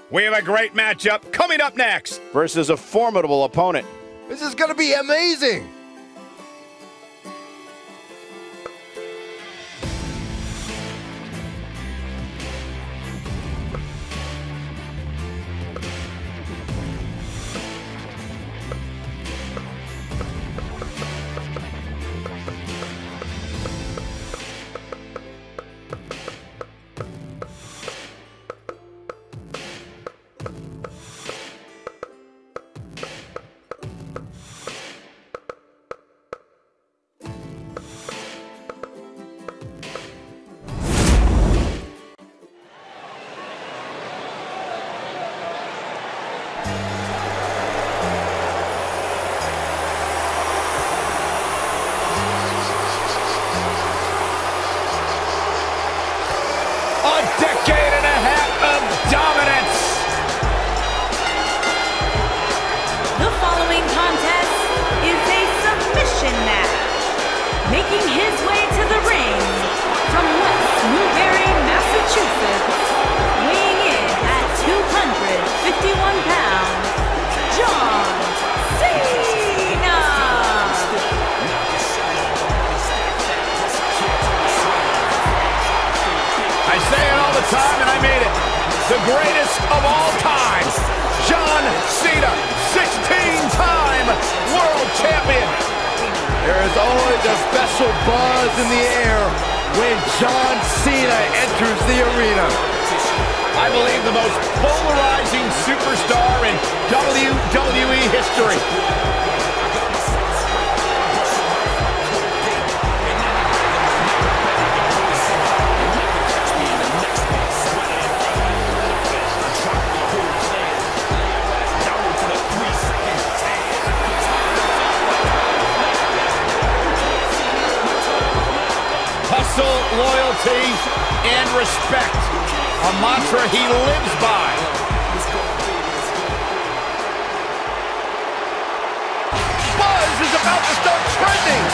We have a great matchup coming up next versus a formidable opponent. This is going to be amazing. Making his way to the ring from West Newbury, Massachusetts, weighing in at 251 pounds, John Cena! I say it all the time and I mean it. The greatest of all time, John Cena, 16-time world champion. There is always a special buzz in the air when John Cena enters the arena. I believe the most polarizing superstar in WWE history. Loyalty and respect, a mantra he lives by. Buzz is about to start trending.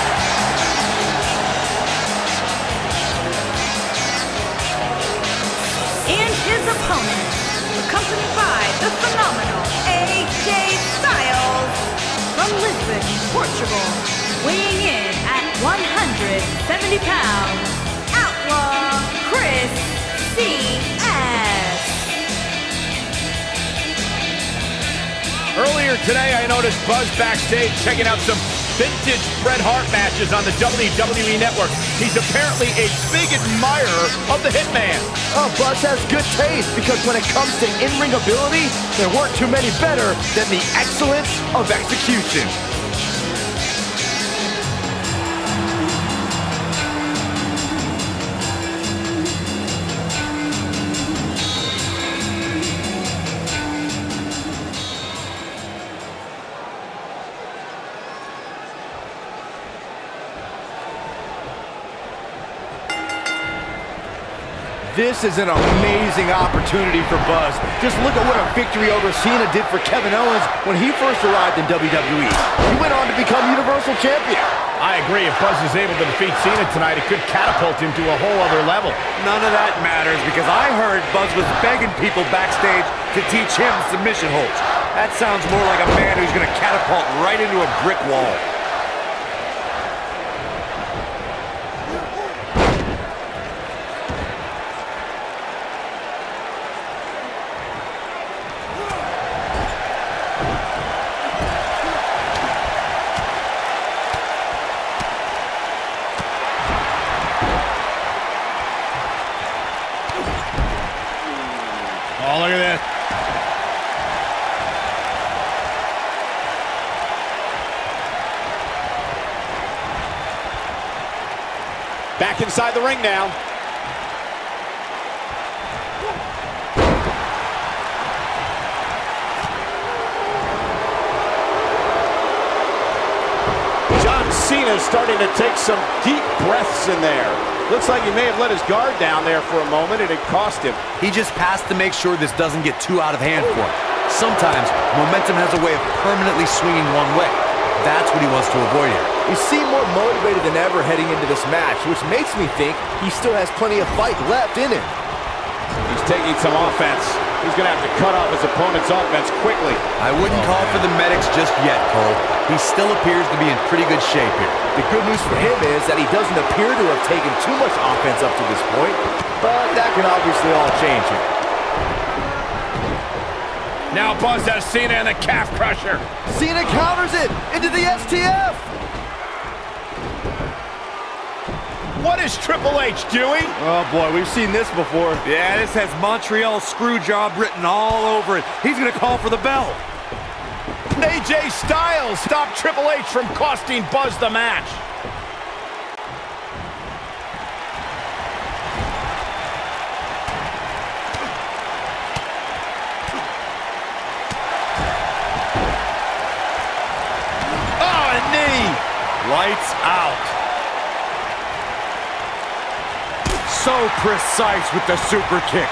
And his opponent, accompanied by the phenomenal AJ Styles from Lisbon, Portugal, weighing in at 170 pounds. Chris C.S. Earlier today, I noticed Buzz backstage checking out some vintage Bret Hart matches on the WWE Network. He's apparently a big admirer of the Hitman. Oh, Buzz has good taste because when it comes to in-ring ability, there weren't too many better than the excellence of execution. This is an amazing opportunity for Buzz. Just look at what a victory over Cena did for Kevin Owens when he first arrived in WWE. He went on to become Universal Champion. I agree. If Buzz is able to defeat Cena tonight, it could catapult him to a whole other level. None of that matters because I heard Buzz was begging people backstage to teach him submission holds. That sounds more like a man who's going to catapult right into a brick wall. Oh, look at this. Back inside the ring now. John Cena is starting to take some deep breaths in there. Looks like he may have let his guard down there for a moment, and it cost him. He just has to make sure this doesn't get too out of hand for him. Sometimes, momentum has a way of permanently swinging one way. That's what he wants to avoid here. He seemed more motivated than ever heading into this match, which makes me think he still has plenty of fight left in him. He's taking some offense. He's going to have to cut off his opponent's offense quickly. I wouldn't call for the medics just yet, Cole. He still appears to be in pretty good shape here. The good news for him is that he doesn't appear to have taken too much offense up to this point, but that can obviously all change here. Now Buzz has Cena in the calf crusher. Cena counters it into the STF. What is Triple H doing? Oh boy, we've seen this before. Yeah, this has Montreal screw job written all over it. He's gonna call for the bell. AJ Styles stopped Triple H from costing Buzz the match. Oh, a knee! Lights out. So precise with the super kick.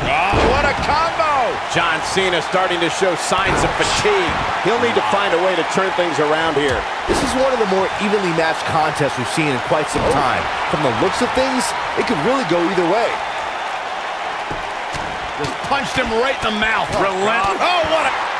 Oh, what a combo! John Cena starting to show signs of fatigue. He'll need to find a way to turn things around here. This is one of the more evenly matched contests we've seen in quite some time. From the looks of things, it could really go either way. Just punched him right in the mouth. Relentless. Oh, what a...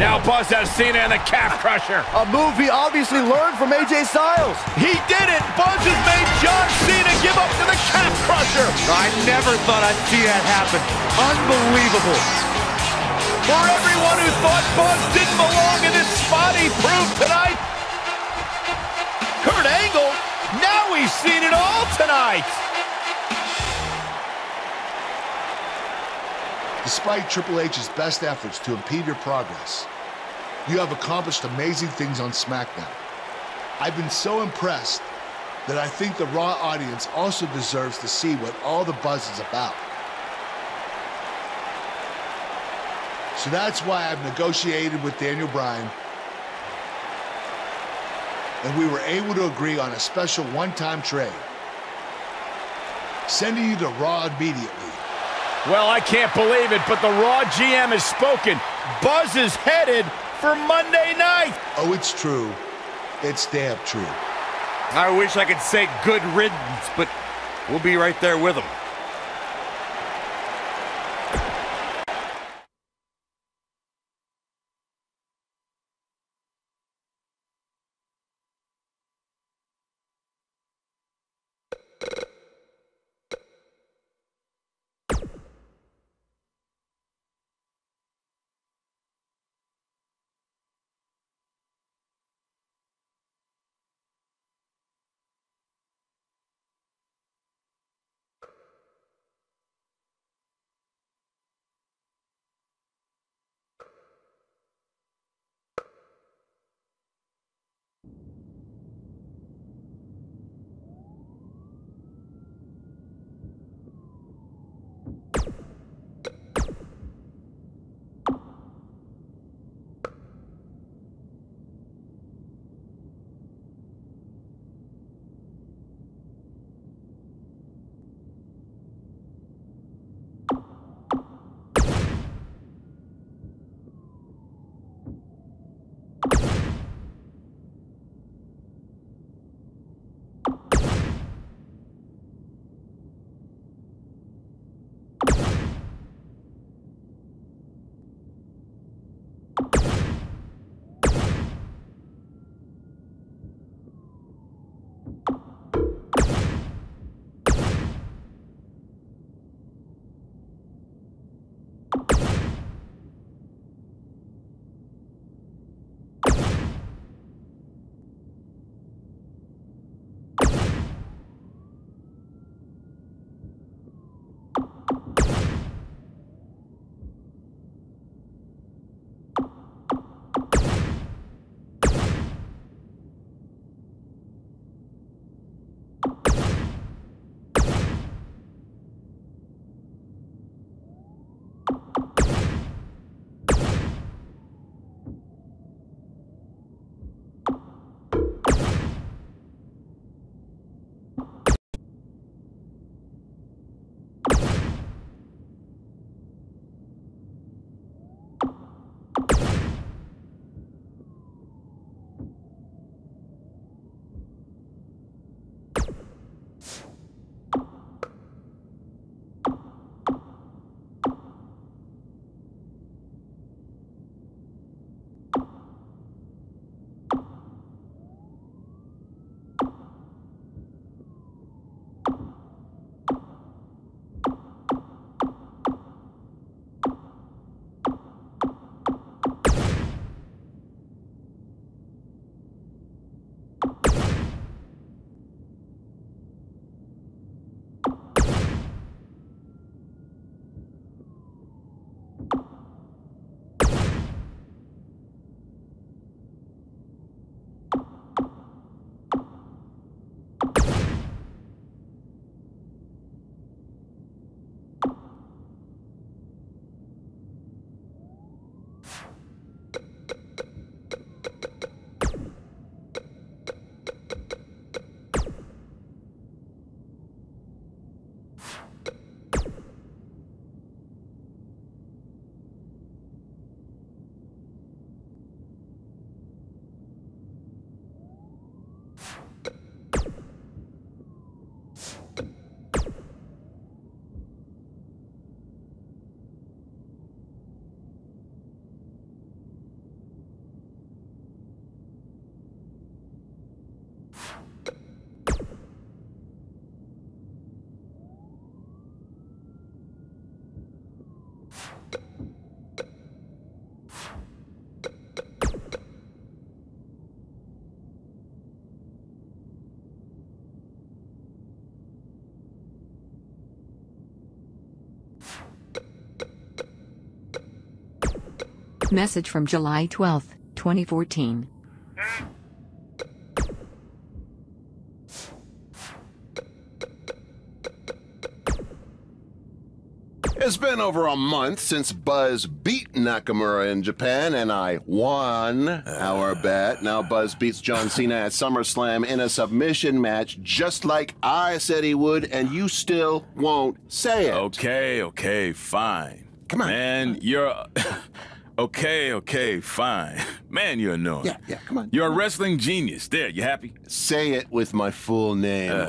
Now Buzz has Cena in the calf crusher. A move he obviously learned from AJ Styles. He did it! Buzz has made John Cena give up to the calf crusher. I never thought I'd see that happen. Unbelievable. For everyone who thought Buzz didn't belong in this spot, he proved tonight. Kurt Angle, now we've seen it all tonight. Despite Triple H's best efforts to impede your progress, you have accomplished amazing things on SmackDown. I've been so impressed that I think the Raw audience also deserves to see what all the buzz is about. So that's why I've negotiated with Daniel Bryan, and we were able to agree on a special one-time trade, sending you to Raw immediately. Well, I can't believe it, but the Raw GM has spoken. Buzz is headed for Monday night. Oh, it's true. It's damn true. I wish I could say good riddance, but we'll be right there with him. Message from July 12, 2014. It's been over a month since Buzz beat Nakamura in Japan, and I won our bet. Now Buzz beats John Cena at SummerSlam in a submission match, just like I said he would, and you still won't say it. Okay, fine. Come on. Man, you're... Okay, fine. Man, you're annoying. Yeah, come on. You're a wrestling genius. There, you happy? Say it with my full name.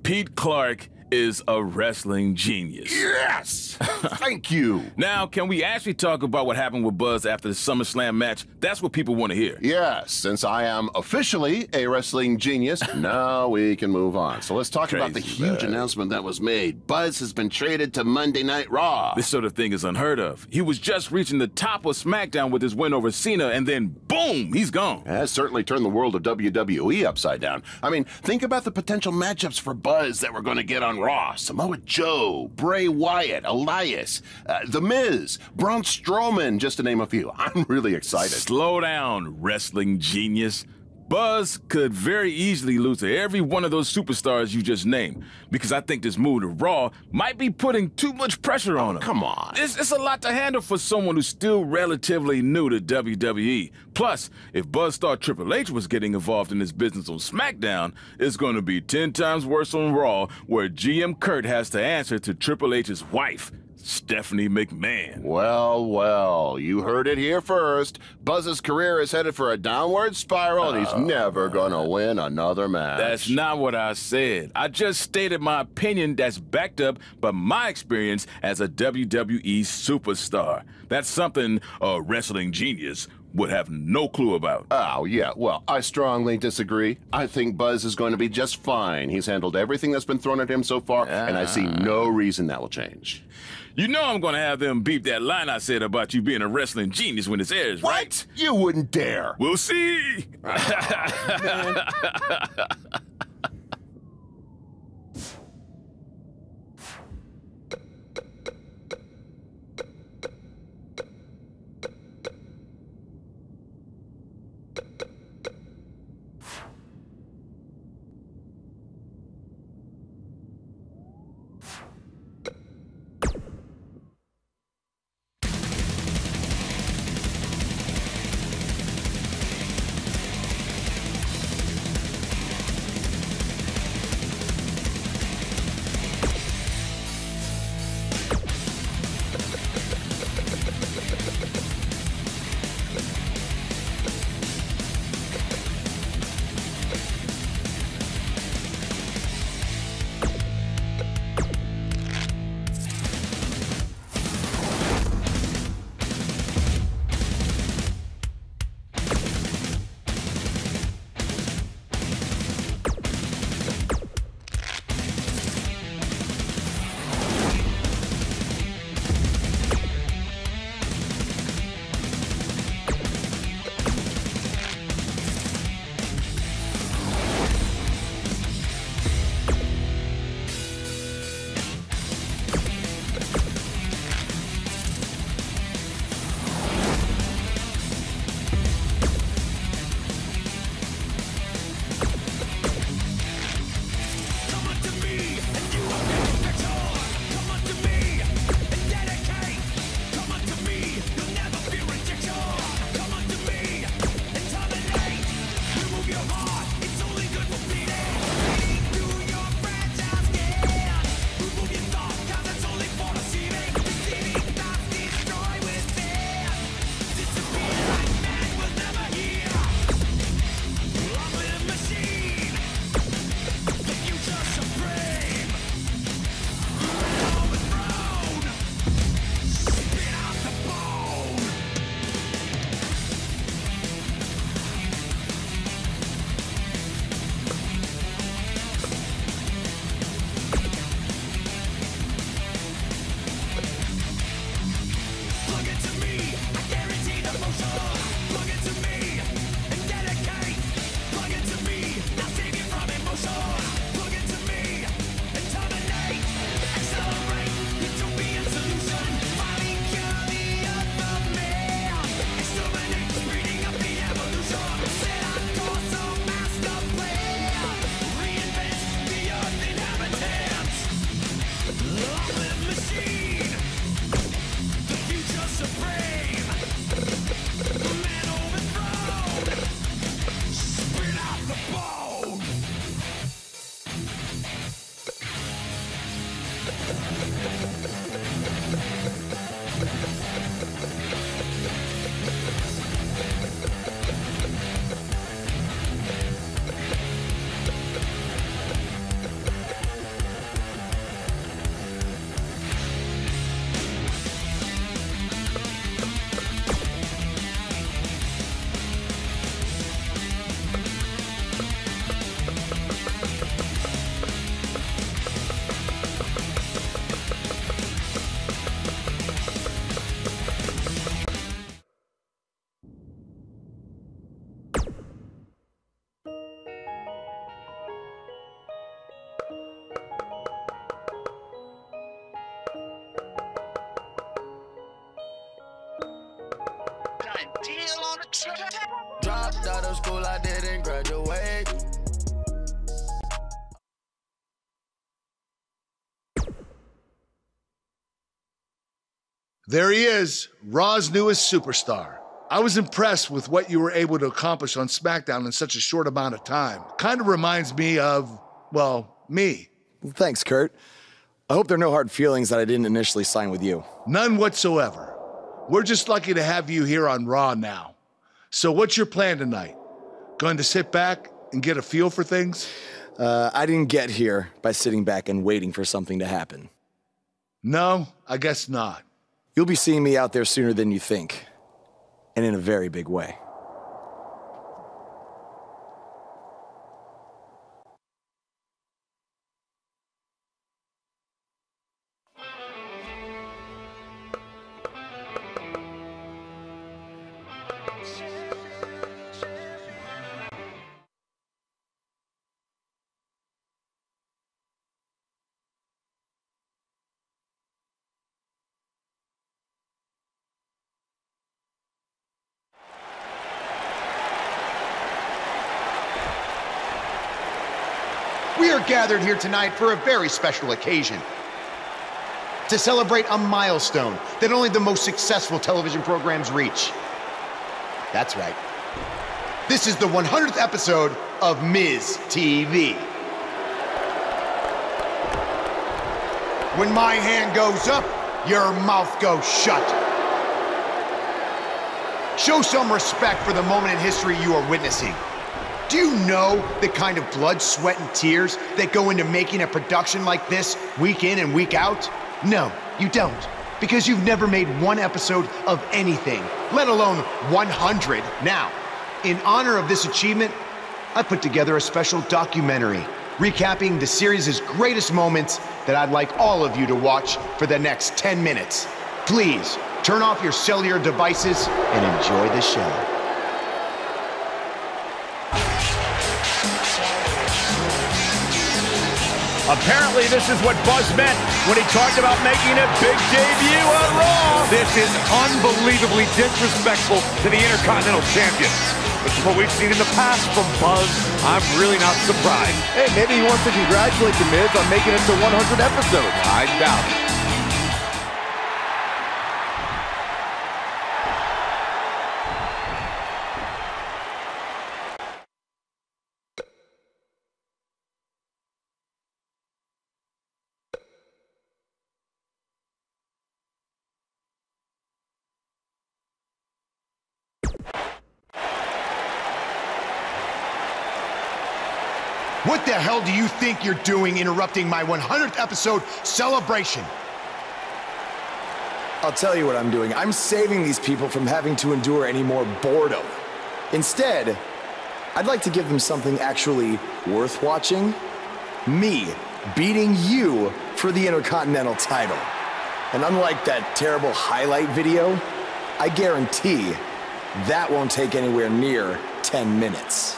Pete Clark is a wrestling genius. Yes! Thank you. Now, can we actually talk about what happened with Buzz after the SummerSlam match? That's what people want to hear. Yes, since I am officially a wrestling genius, now we can move on. So let's talk about the huge announcement that was made. Buzz has been traded to Monday Night Raw. This sort of thing is unheard of. He was just reaching the top of SmackDown with his win over Cena, and then boom, he's gone. Has certainly turned the world of WWE upside down. I mean, think about the potential matchups for Buzz that we're going to get on Raw. Samoa Joe, Bray Wyatt, Elias, The Miz, Braun Strowman, just to name a few. I'm really excited. Slow down, wrestling genius. Buzz could very easily lose to every one of those superstars you just named, because I think this move to Raw might be putting too much pressure on him. Come on. It's a lot to handle for someone who's still relatively new to WWE. Plus, if Buzz thought Triple H was getting involved in his business on SmackDown, it's going to be 10 times worse on Raw, where GM Kurt has to answer to Triple H's wife, Stephanie McMahon. Well, you heard it here first. Buzz's career is headed for a downward spiral, and he's never gonna win another match. That's not what I said. I just stated my opinion that's backed up by my experience as a WWE superstar. That's something a wrestling genius would have no clue about. Oh, yeah, well, I strongly disagree. I think Buzz is going to be just fine. He's handled everything that's been thrown at him so far, and I see no reason that will change. You know I'm gonna have them beep that line I said about you being a wrestling genius when this airs, right? What? You wouldn't dare. We'll see. Dropped out of school, I didn't graduate. There he is, Raw's newest superstar. I was impressed with what you were able to accomplish on SmackDown in such a short amount of time. Kind of reminds me of, well, me. Thanks, Kurt. I hope there are no hard feelings that I didn't initially sign with you. None whatsoever. We're just lucky to have you here on Raw now. So what's your plan tonight? Going to sit back and get a feel for things? I didn't get here by sitting back and waiting for something to happen. No, I guess not. You'll be seeing me out there sooner than you think, and in a very big way. We are gathered here tonight for a very special occasion. To celebrate a milestone that only the most successful television programs reach. That's right. This is the 100th episode of Miz TV. When my hand goes up, your mouth goes shut. Show some respect for the moment in history you are witnessing. Do you know the kind of blood, sweat, and tears that go into making a production like this week in and week out? No, you don't. Because you've never made one episode of anything, let alone 100. Now, in honor of this achievement, I put together a special documentary recapping the series' greatest moments that I'd like all of you to watch for the next 10 minutes. Please, turn off your cellular devices and enjoy the show. Apparently, this is what Buzz meant when he talked about making a big debut on Raw. This is unbelievably disrespectful to the Intercontinental Champion. Which is what we've seen in the past from Buzz. I'm really not surprised. Hey, maybe he wants to congratulate The Miz on making it to 100 episodes. I doubt it. What the hell do you think you're doing interrupting my 100th episode celebration? I'll tell you what I'm doing. I'm saving these people from having to endure any more boredom. Instead, I'd like to give them something actually worth watching. Me beating you for the Intercontinental title. And unlike that terrible highlight video, I guarantee that won't take anywhere near 10 minutes.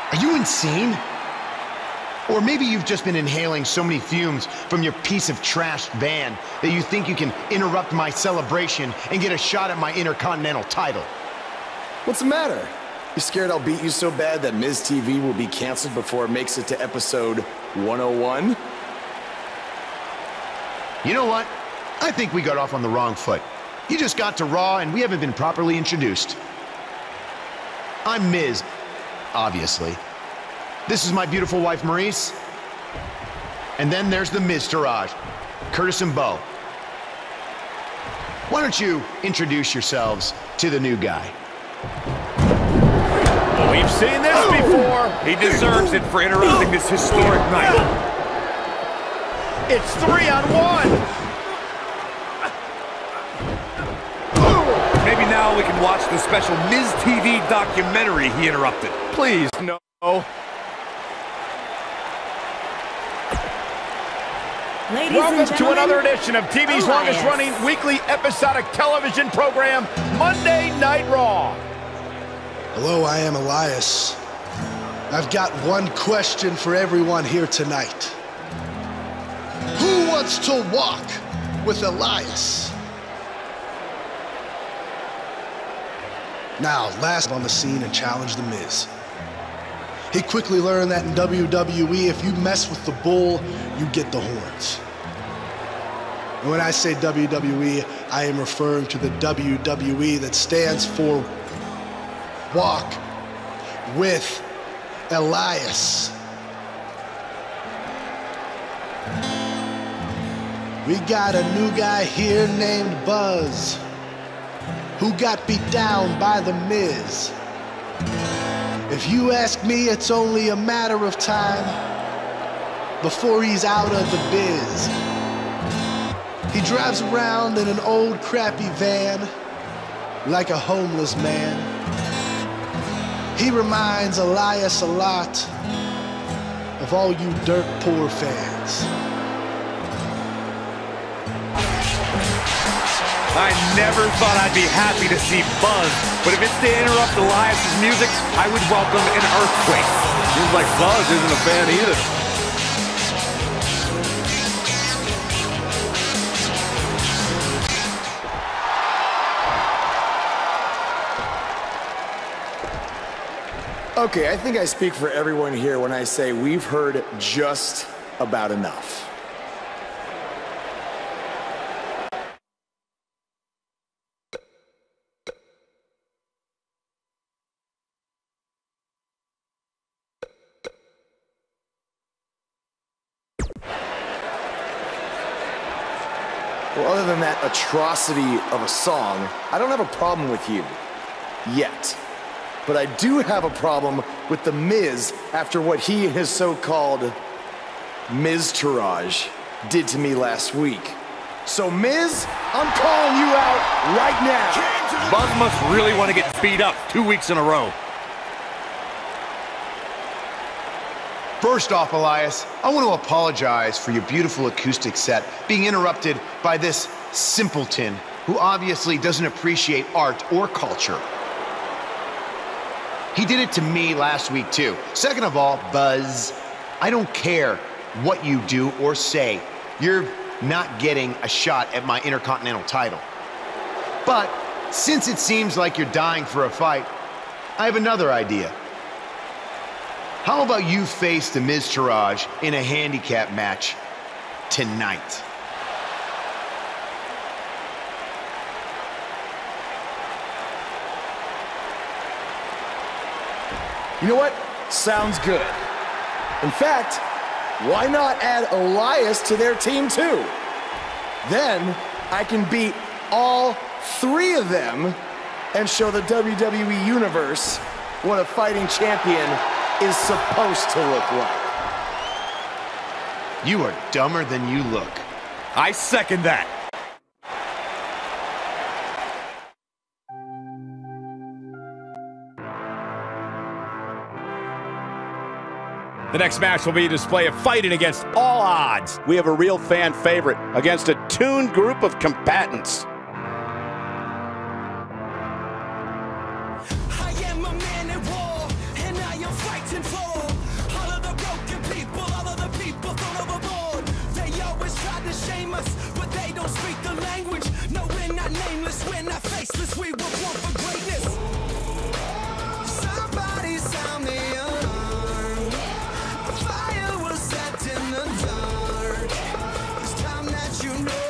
Are you insane? Or maybe you've just been inhaling so many fumes from your piece of trash van that you think you can interrupt my celebration and get a shot at my Intercontinental title. What's the matter? You scared I'll beat you so bad that Miz TV will be canceled before it makes it to episode 101? You know what? I think we got off on the wrong foot. You just got to Raw and we haven't been properly introduced. I'm Miz, obviously. This is my beautiful wife, Maurice. And then there's the Miztourage, Curtis and Bo. Why don't you introduce yourselves to the new guy? We've seen this before. He deserves it for interrupting this historic night. It's 3-on-1. Maybe now we can watch the special Miz TV documentary he interrupted. Please, no. Ladies Welcome and to gentlemen, another edition of TV's Elias. longest-running weekly episodic television program, Monday Night Raw. Hello, I am Elias. I've got one question for everyone here tonight. Who wants to walk with Elias? Now, last on the scene and challenged The Miz. He quickly learned that in WWE, if you mess with the bull, you get the horns. And when I say WWE, I am referring to the WWE that stands for Walk with Elias. We got a new guy here named Buzz, who got beat down by The Miz. If you ask me, it's only a matter of time before he's out of the biz. He drives around in an old crappy van like a homeless man. He reminds Elias a lot of all you dirt poor fans. I never thought I'd be happy to see Buzz, but if it's to interrupt Elias' music, I would welcome an earthquake. Seems like Buzz isn't a fan either. Okay, I think I speak for everyone here when I say we've heard just about enough. Well, other than that atrocity of a song, I don't have a problem with you. Yet. But I do have a problem with The Miz after what he and his so-called Miztourage did to me last week. So, Miz, I'm calling you out right now. Buzz must really want to get beat up 2 weeks in a row. First off, Elias, I want to apologize for your beautiful acoustic set being interrupted by this simpleton who obviously doesn't appreciate art or culture. He did it to me last week, too. Second of all, Buzz, I don't care what you do or say. You're not getting a shot at my Intercontinental title. But since it seems like you're dying for a fight, I have another idea. How about you face the Miztourage in a handicap match tonight? You know what? Sounds good. In fact, why not add Elias to their team too? Then I can beat all three of them and show the WWE Universe what a fighting champion is supposed to look like. You are dumber than you look. I second that. The next match will be a display of fighting against all odds. We have a real fan favorite against a tuned group of combatants. I am a man in war, and I am fighting for all of the broken people, all of the people thrown overboard. They always try to shame us, but they don't speak the language. No, we're not nameless, we're not faceless, we were born for greatness. Somebody sound the alarm. A fire was set in the dark. It's time that you know.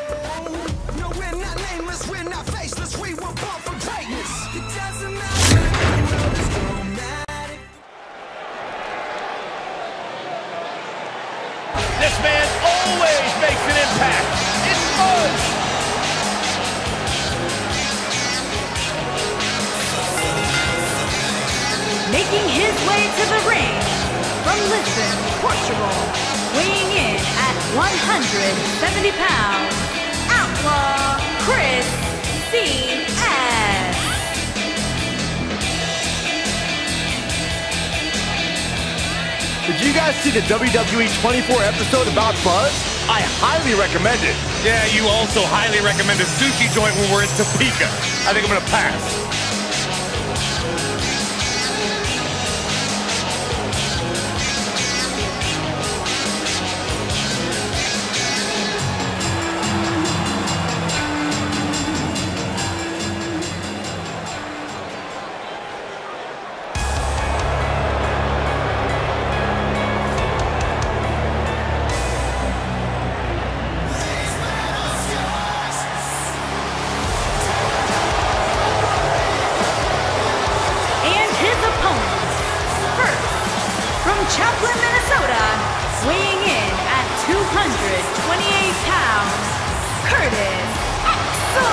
No, we're not nameless, we're not faceless, we were born for greatness. It doesn't matter, you know it's dramatic. This man 70 pounds, Outlaw Chris C.S. Did you guys see the WWE 24 episode about Buzz? I highly recommend it. Yeah, you also highly recommend a sushi joint when we're in Topeka. I think I'm gonna pass. Chaplin, Minnesota, weighing in at 228 pounds, Curtis Axel.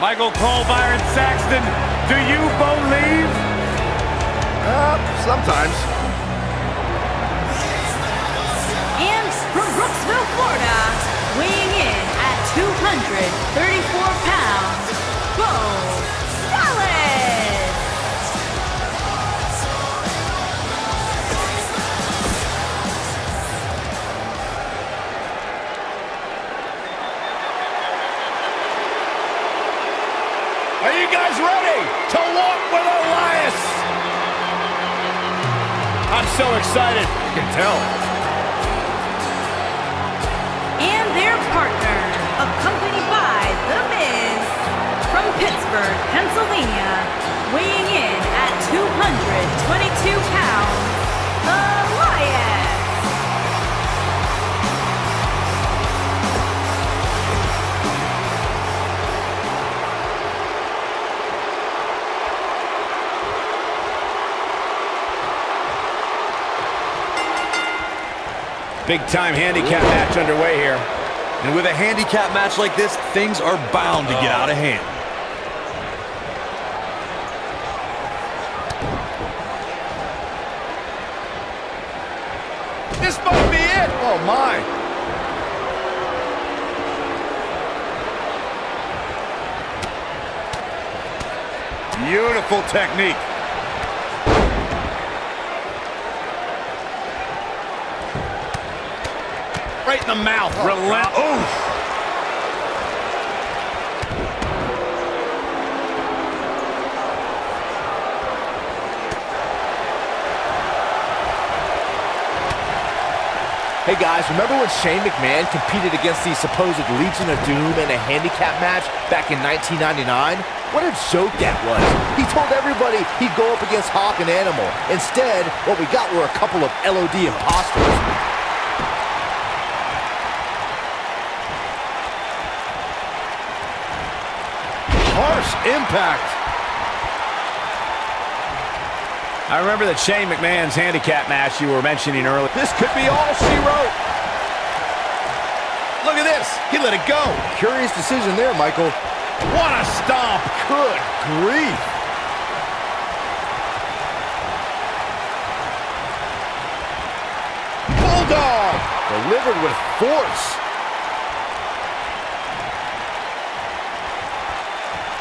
Michael Cole, Byron Saxton, do you believe? Sometimes. And from Brooksville, Florida, weighing in at 234 pounds, Bo Dallas. Are you guys ready to walk with Elias? I'm so excited. You can tell. And their partner, accompanied by The Miz, from Pittsburgh, Pennsylvania, weighing in at 222 pounds, Elias. Big-time handicap match underway here. And with a handicap match like this, things are bound to get out of hand. This might be it. Oh, my. Beautiful technique. Right in the mouth. Relent. Oof. Hey guys, remember when Shane McMahon competed against the supposed Legion of Doom in a handicap match back in 1999? What a joke that was. He told everybody he'd go up against Hawk and Animal. Instead, what we got were a couple of LOD imposters. Harsh impact. I remember that Shane McMahon's handicap match you were mentioning earlier. This could be all she wrote. Look at this. He let it go. Curious decision there, Michael. What a stomp. Good grief. Bulldog. Delivered with force.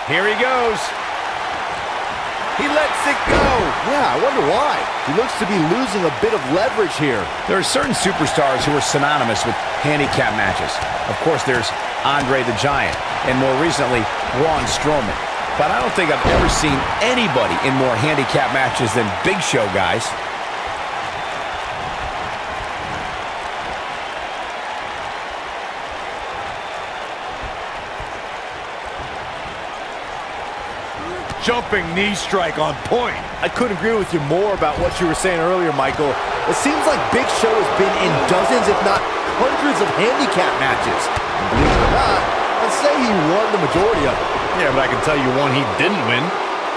Here he goes. He lets it go. Yeah, I wonder why. He looks to be losing a bit of leverage here. There are certain superstars who are synonymous with handicap matches. Of course, there's Andre the Giant, and more recently, Braun Strowman. But I don't think I've ever seen anybody in more handicap matches than Big Show guys. Jumping knee strike on point. I couldn't agree with you more about what you were saying earlier, Michael. It seems like Big Show has been in dozens, if not hundreds, of handicap matches. And believe it or not, I'd say he won the majority of them. Yeah, but I can tell you one he didn't win.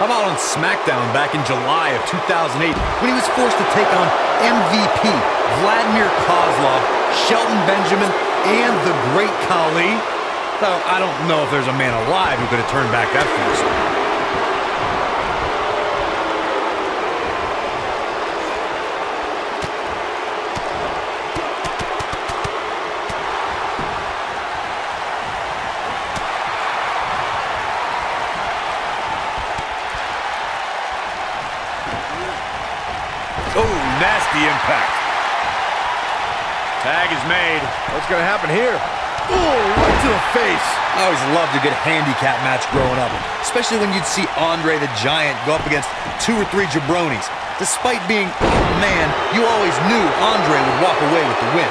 How about on SmackDown back in July of 2008 when he was forced to take on MVP, Vladimir Kozlov, Shelton Benjamin, and the Great Khali? So I don't know if there's a man alive who could have turned back that force. Oh, nasty impact. Tag is made. What's going to happen here? Oh, right to the face. I always loved a good handicap match growing up, especially when you'd see Andre the Giant go up against 2 or 3 jabronis. Despite being a man, you always knew Andre would walk away with the win.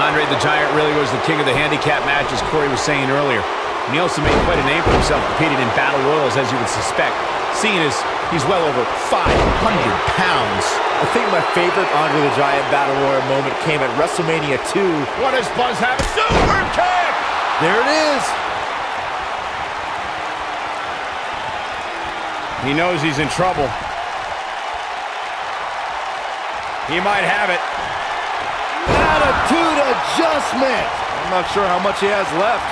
Andre the Giant really was the king of the handicap match, as Corey was saying earlier. And he also made quite a name for himself competing in battle royals, as you would suspect, seeing as he's well over 500 pounds. I think my favorite Andre the Giant battle royal moment came at WrestleMania 2. What does Buzz have? Super kick! There it is. He knows he's in trouble. He might have it. Attitude adjustment. I'm not sure how much he has left.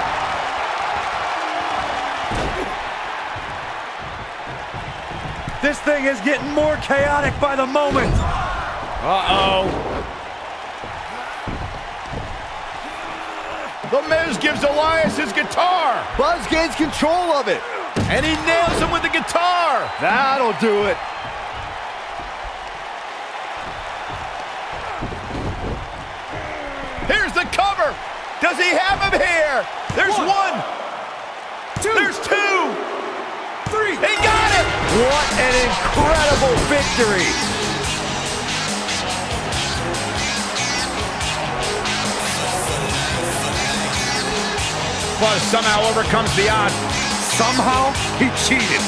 This thing is getting more chaotic by the moment. Uh-oh. The Miz gives Elias his guitar. Buzz gains control of it. And he nails him with the guitar. That'll do it. Here's the cover. Does he have him here? There's one. There's 2. 3. He got it. What an incredible victory. Buzz somehow overcomes the odds. Somehow he cheated.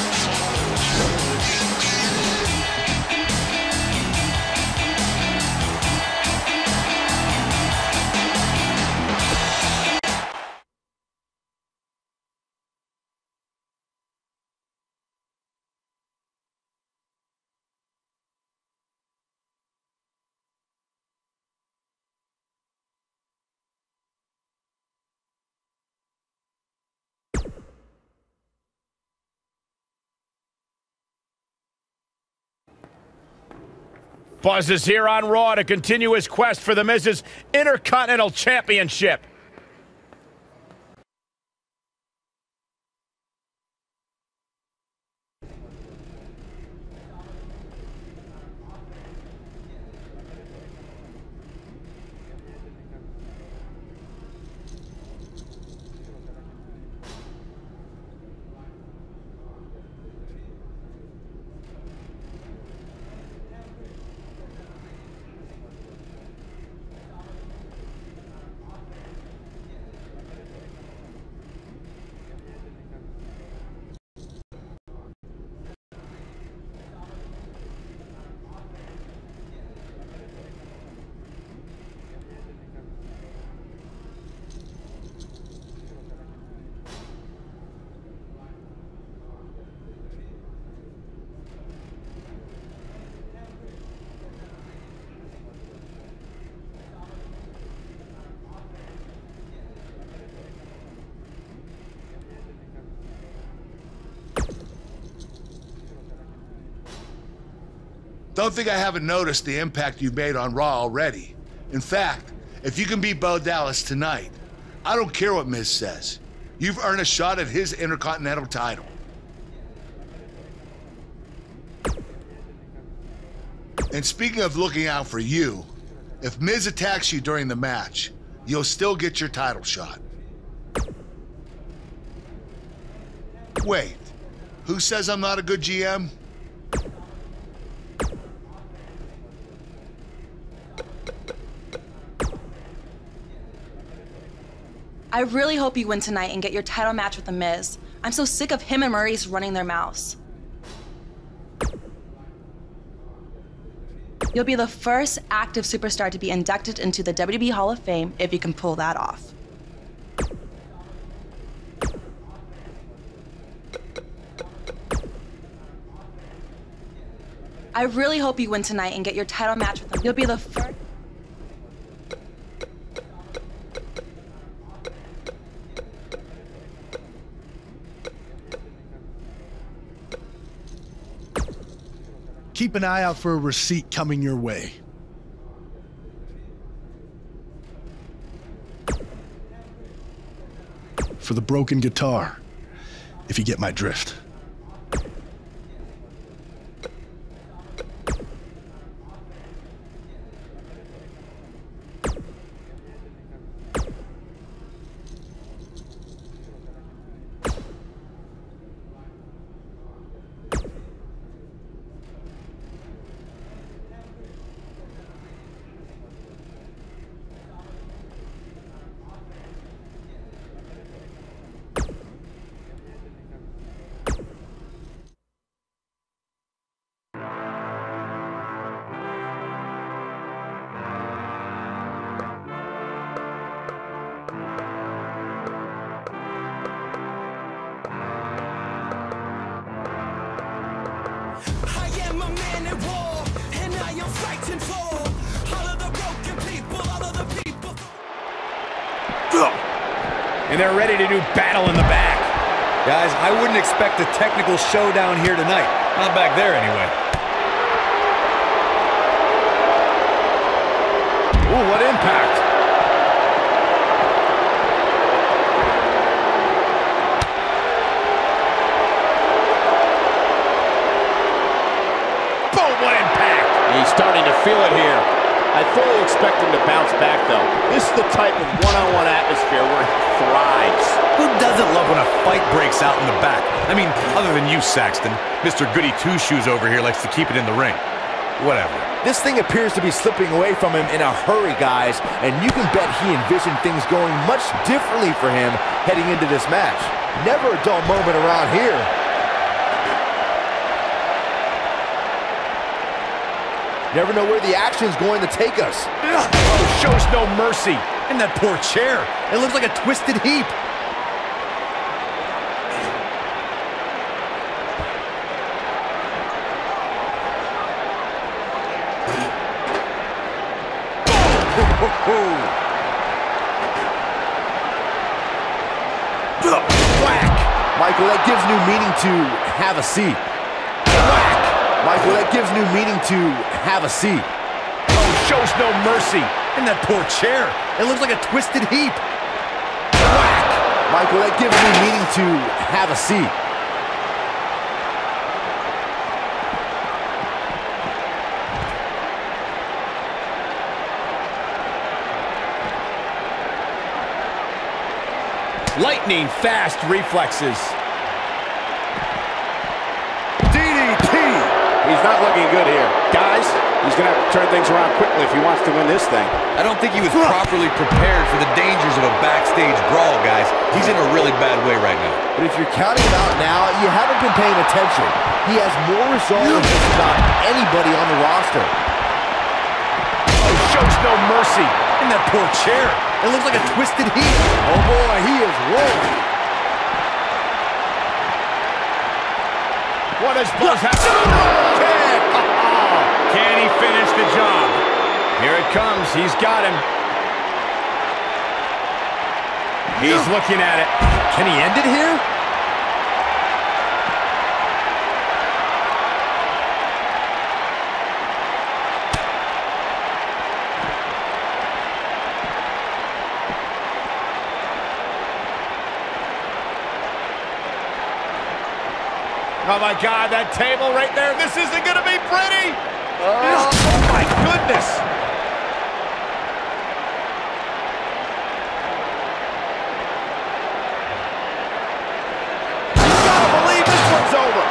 Buzz is here on Raw to continue his quest for the Miz's Intercontinental Championship. Don't think I haven't noticed the impact you've made on Raw already. In fact, if you can beat Bo Dallas tonight, I don't care what Miz says. You've earned a shot at his Intercontinental title. And speaking of looking out for you, if Miz attacks you during the match, you'll still get your title shot. Wait, who says I'm not a good GM? I really hope you win tonight and get your title match with The Miz. I'm so sick of him and Maurice running their mouths. You'll be the first active superstar to be inducted into the WWE Hall of Fame if you can pull that off. I really hope you win tonight and get your title match with them. You'll be the first... keep an eye out for a receipt coming your way. For the broken guitar, if you get my drift. And they're ready to do battle in the back. Guys, I wouldn't expect a technical showdown here tonight. Not back there, anyway. Ooh, what impact. Boom, what impact. He's starting to feel it here. I fully expect him to bounce back, though. This is the type of one-on-one atmosphere where he thrives. Who doesn't love when a fight breaks out in the back? I mean, other than you, Saxton. Mr. Goody Two-Shoes over here likes to keep it in the ring. Whatever. This thing appears to be slipping away from him in a hurry, guys, and you can bet he envisioned things going much differently for him heading into this match. Never a dull moment around here. Never know where the action's going to take us. Oh, shows no mercy. And that poor chair. It looks like a twisted heap. Whack! Michael, that gives new meaning to have a seat. Whack! Michael, that gives new meaning to have a seat. Oh, shows no mercy. And that poor chair. It looks like a twisted heap. Whack! Michael, that gives new meaning to have a seat. Lightning fast reflexes. DDT! He's not looking good here. Guys, he's going to have to turn things around quickly if he wants to win this thing. I don't think he was properly prepared for the dangers of a backstage brawl, guys. He's in a really bad way right now. But if you're counting him out now, you haven't been paying attention. He has more resolve than just about anybody on the roster. Oh, shows no mercy. And that poor chair. It looks like a twisted heap. Oh boy, he is rolling. What does Buzz have? Kick! Can he finish the job? Here it comes. He's got him. He's looking at it. Can he end it here? Oh my God, that table right there. This isn't gonna be pretty. Oh my goodness. You gotta believe this one's over.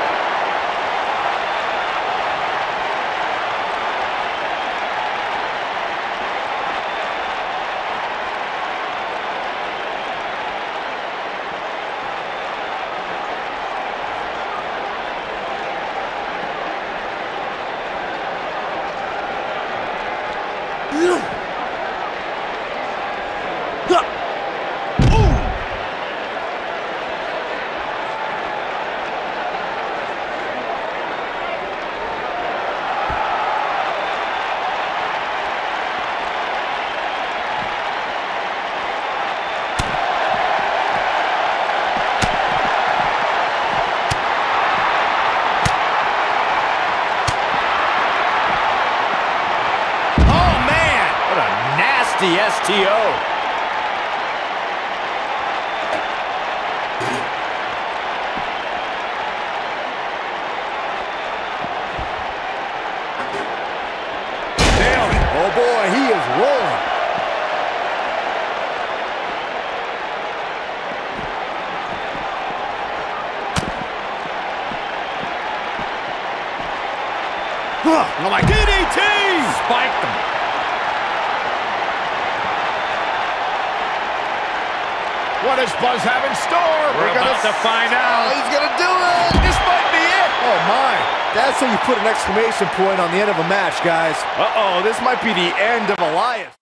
nasty STO. Oh boy, he is rolling. Like DDT! Spiked him. What does Buzz have in store? We're about to find out. Oh, he's gonna do it. This might be it. Oh my. That's how you put an exclamation point on the end of a match, guys. Uh-oh, this might be the end of Elias.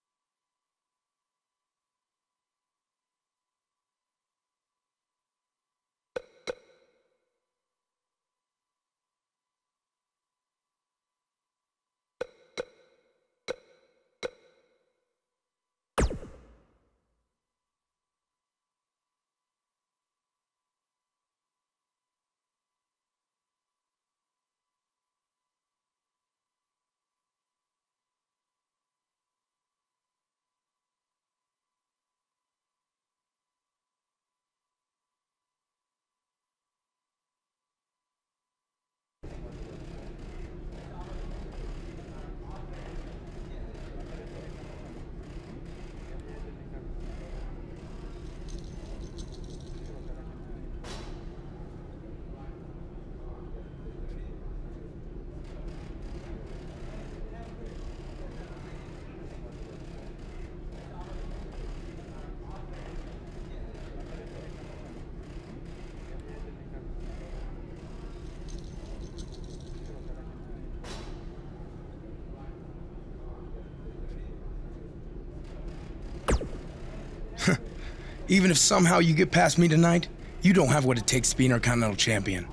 Even if somehow you get past me tonight, you don't have what it takes to be Intercontinental Champion.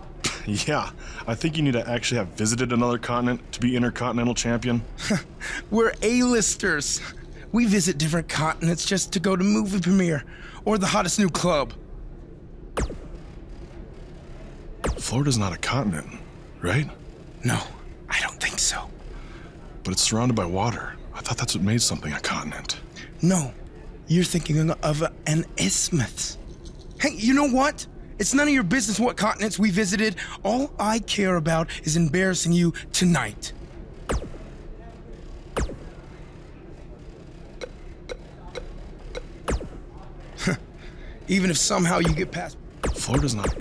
Yeah, I think you need to actually have visited another continent to be Intercontinental Champion. We're A-listers. We visit different continents just to go to movie premiere or the hottest new club. Florida's not a continent, right? No, I don't think so. But it's surrounded by water. I thought that's what made something a continent. No, you're thinking of an isthmus. Hey, you know what? It's none of your business what continents we visited. All I care about is embarrassing you tonight. Even if somehow you get past... Florida's not...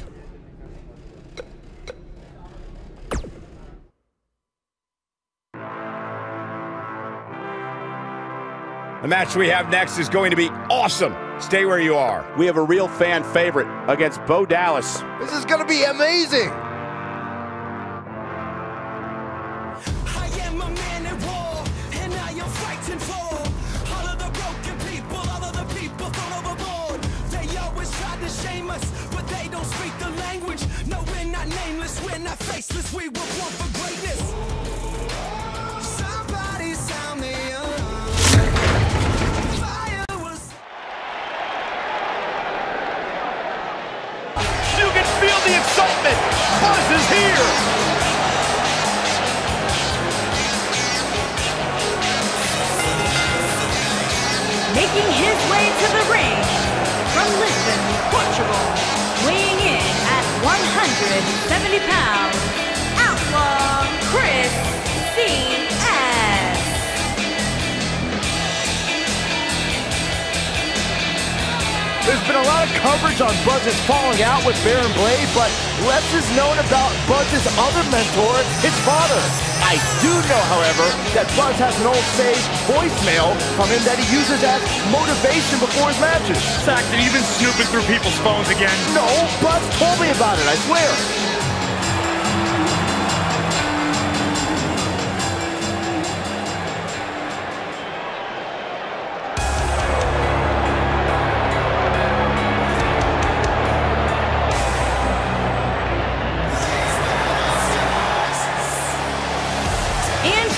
The match we have next is going to be awesome. Stay where you are. We have a real fan favorite against Bo Dallas. This is going to be amazing. I am a man at war, and I am fighting for all of the broken people, all of the people thrown overboard. They always try to shame us, but they don't speak the language. No, we're not nameless, we're not faceless, we were born for greatness. Somebody sound the alarm. The excitement! Buzz is here! Making his way to the ring from Lisbon, Portugal, weighing in at 170 pounds, Outlaw Chris C.S. There's been a lot of coverage on Buzz's falling out with Baron Blade, but less is known about Buzz's other mentor, his father. I do know, however, that Buzz has an old saved voicemail from him that he uses as motivation before his matches. Zach, have you been snooping through people's phones again? No, Buzz told me about it, I swear.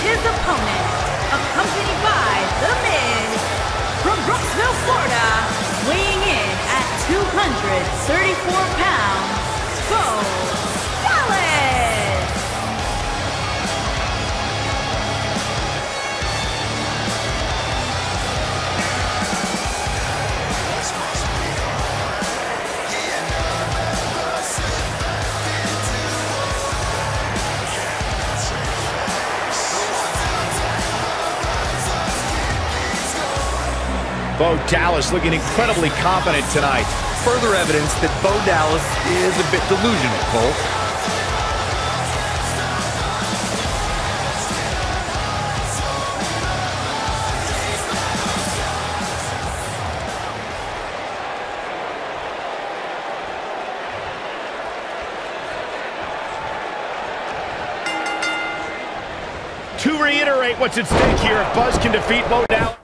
His opponent, accompanied by The Miz, from Brooksville, Florida, weighing in at 234 pounds, Bo Dallas. Bo Dallas looking incredibly confident tonight. Further evidence that Bo Dallas is a bit delusional, Cole. To reiterate what's at stake here, if Buzz can defeat Bo Dallas,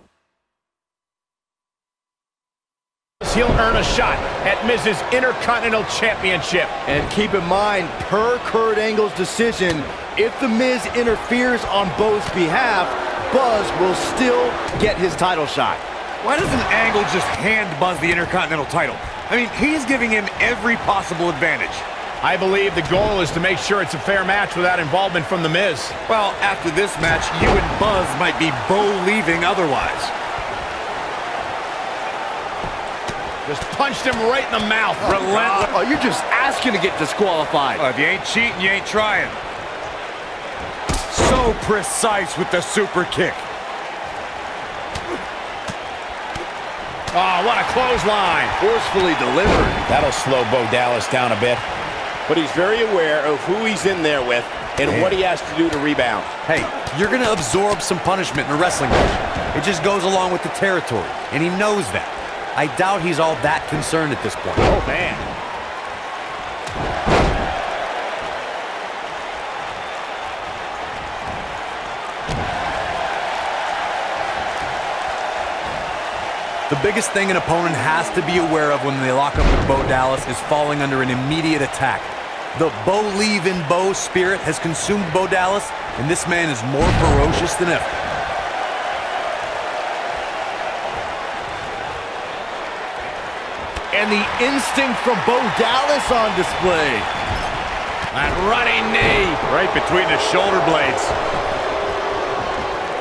he'll earn a shot at Miz's Intercontinental Championship. And keep in mind, per Kurt Angle's decision, if The Miz interferes on Bo's behalf, Buzz will still get his title shot. Why doesn't Angle just hand Buzz the Intercontinental title? I mean, he's giving him every possible advantage. I believe the goal is to make sure it's a fair match without involvement from The Miz. Well, after this match, you and Buzz might be Bo-leaving otherwise. Just punched him right in the mouth. Relentless. Oh, you're just asking to get disqualified. Well, if you ain't cheating, you ain't trying. So precise with the super kick. Oh, what a clothesline. Forcefully delivered. That'll slow Bo Dallas down a bit. But he's very aware of who he's in there with and what he has to do to rebound. Hey, you're going to absorb some punishment in a wrestling match. It just goes along with the territory, and he knows that. I doubt he's all that concerned at this point. Oh, man. The biggest thing an opponent has to be aware of when they lock up with Bo Dallas is falling under an immediate attack. The Bo-leave in Bo spirit has consumed Bo Dallas, and this man is more ferocious than ever. And the instinct from Bo Dallas on display. That running knee. Right between the shoulder blades.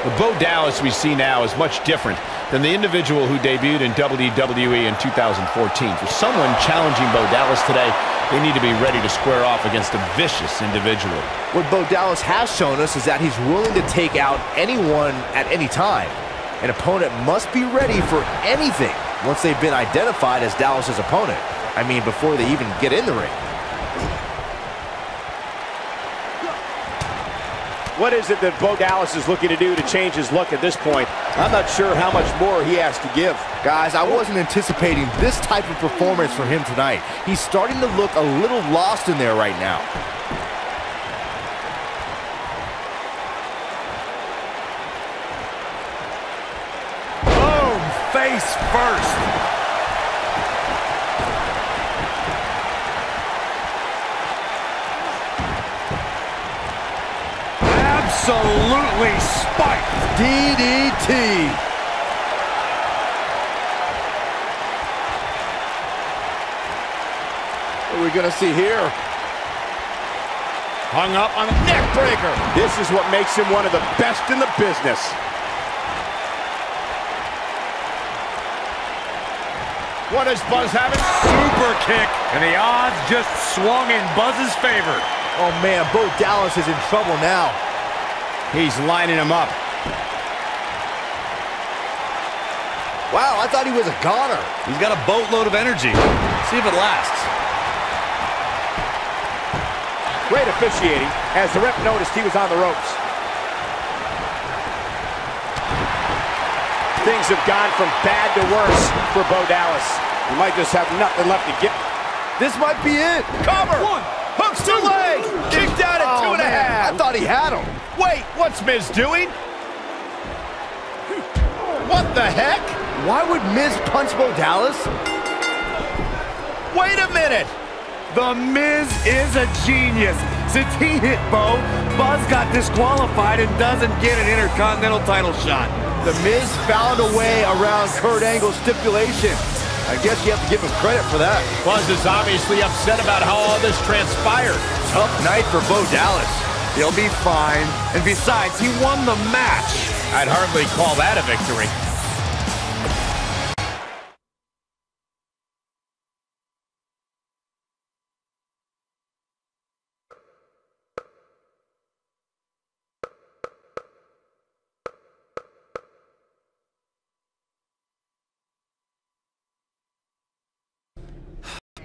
The Bo Dallas we see now is much different than the individual who debuted in WWE in 2014. For someone challenging Bo Dallas today, they need to be ready to square off against a vicious individual. What Bo Dallas has shown us is that he's willing to take out anyone at any time. An opponent must be ready for anything once they've been identified as Dallas's opponent. I mean, before they even get in the ring. What is it that Bo Dallas is looking to do to change his look at this point? I'm not sure how much more he has to give. Guys, I wasn't anticipating this type of performance from him tonight. He's starting to look a little lost in there right now. Boom! Face first. Absolutely spiked. DDT. What are we going to see here? Hung up on a neck breaker. This is what makes him one of the best in the business. What is Buzz having? Super kick. And the odds just swung in Buzz's favor. Oh man, Bo Dallas is in trouble now. He's lining him up. Wow, I thought he was a goner. He's got a boatload of energy. See if it lasts. Great officiating as the ref noticed he was on the ropes. Things have gone from bad to worse for Bo Dallas. He might just have nothing left to give. This might be it. Cover! One. Hooks to leg! Kicked out at 2.5. I thought he had him. Wait, what's Miz doing? What the heck? Why would Miz punch Bo Dallas? Wait a minute! The Miz is a genius. Since he hit Bo, Buzz got disqualified and doesn't get an Intercontinental title shot. The Miz found a way around Kurt Angle's stipulation. I guess you have to give him credit for that. Buzz is obviously upset about how all this transpired. Tough night for Bo Dallas. He'll be fine. And besides, he won the match. I'd hardly call that a victory.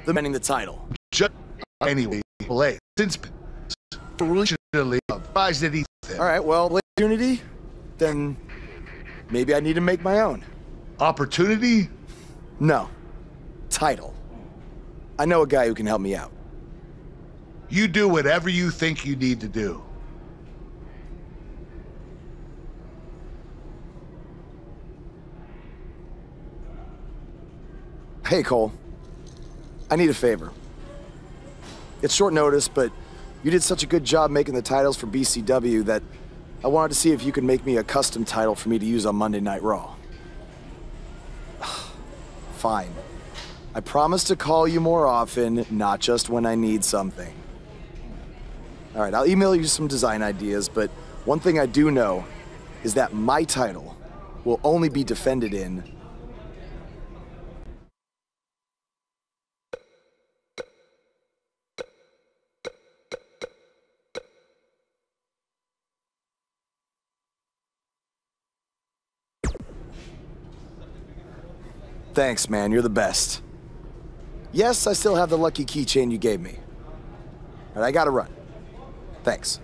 winning the title. Just anyway, since originally advised that all right, well, opportunity, then maybe I need to make my own. Opportunity? No. Title. I know a guy who can help me out. You do whatever you think you need to do. Hey, Cole. I need a favor. It's short notice, but you did such a good job making the titles for BCW that I wanted to see if you could make me a custom title for me to use on Monday Night Raw. Fine. I promise to call you more often, not just when I need something. All right, I'll email you some design ideas, but one thing I do know is that my title will only be defended in Thanks, man. You're the best. Yes, I still have the lucky keychain you gave me. But I gotta run. Thanks.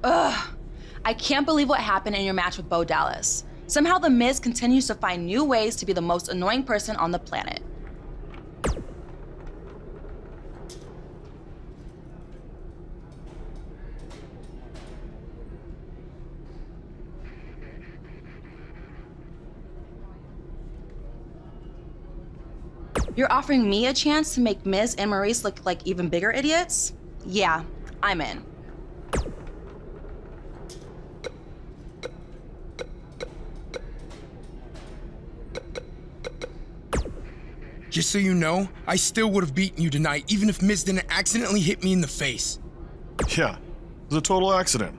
Ugh. I can't believe what happened in your match with Bo Dallas. Somehow The Miz continues to find new ways to be the most annoying person on the planet. You're offering me a chance to make Miz and Maurice look like even bigger idiots? Yeah, I'm in. Just so you know, I still would have beaten you tonight, even if Miz didn't accidentally hit me in the face. Yeah, it was a total accident.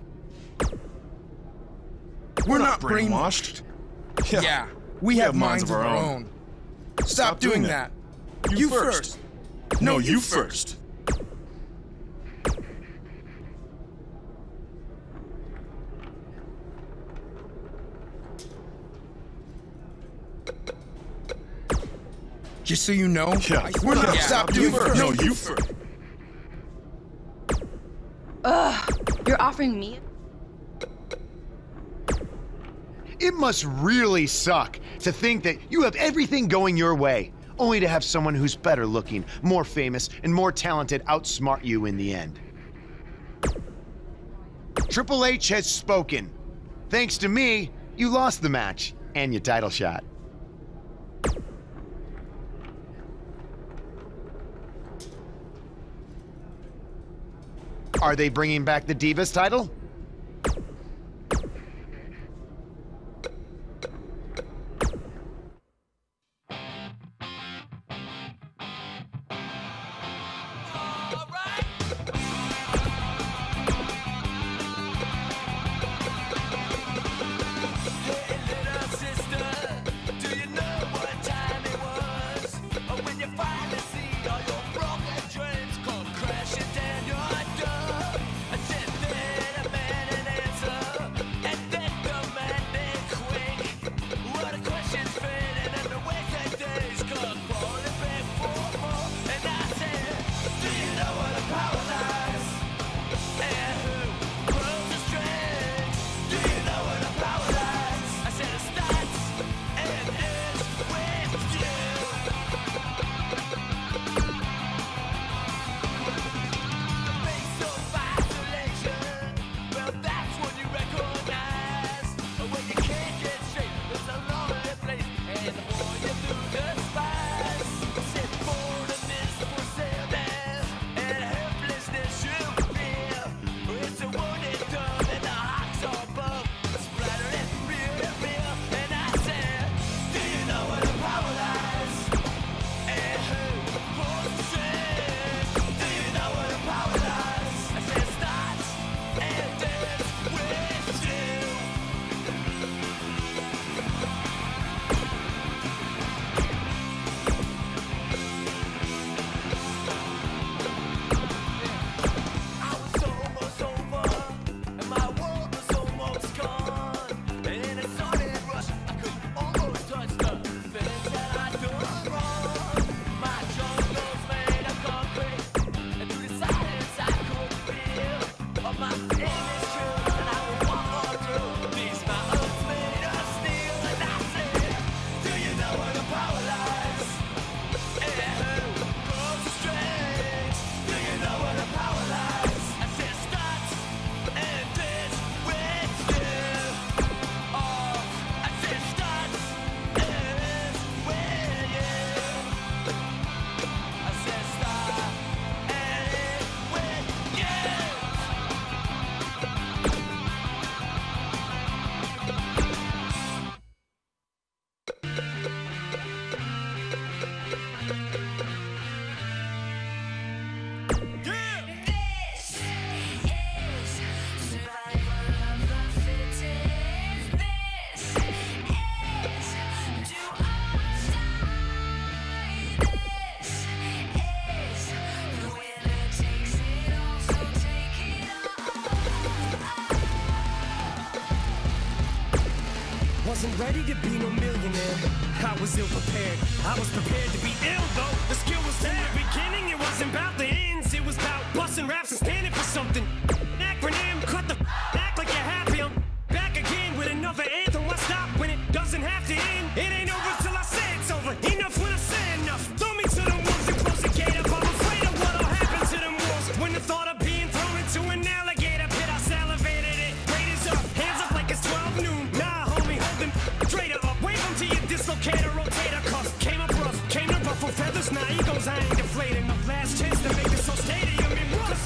We're not brainwashed. Yeah, we have minds of our own. Stop doing that. You first. No, you first. Just so you know, we're not. Stop doing first. No, you first. Ugh, you're offering me? It must really suck to think that you have everything going your way, only to have someone who's better looking, more famous, and more talented outsmart you in the end. Triple H has spoken. Thanks to me, you lost the match and your title shot. Are they bringing back the Divas title? wasn't ready to be no millionaire. I was ill prepared. I was prepared to be ill though. The skill was there. In the beginning, it wasn't about the ends. It was about busting raps and standing for something. Acronym, cut the act like you're happy. I'm back again with another anthem. Why stop when it doesn't have to end? It ain't over till I say it's over. Enough when I say enough. Throw me to the wolves and close the gate up. I'm afraid of what'll happen to them wolves. When the thought of being thrown into an alligator pit, I salivated it. Raiders up, hands up like it's 12 noon. Nah, homie, hold them straight up. Wave them to your dislocator, rotator cuff. Came up rough, came to ruffle feathers. Nah, egos, I ain't deflating. My last chance to make this so stadium and rough.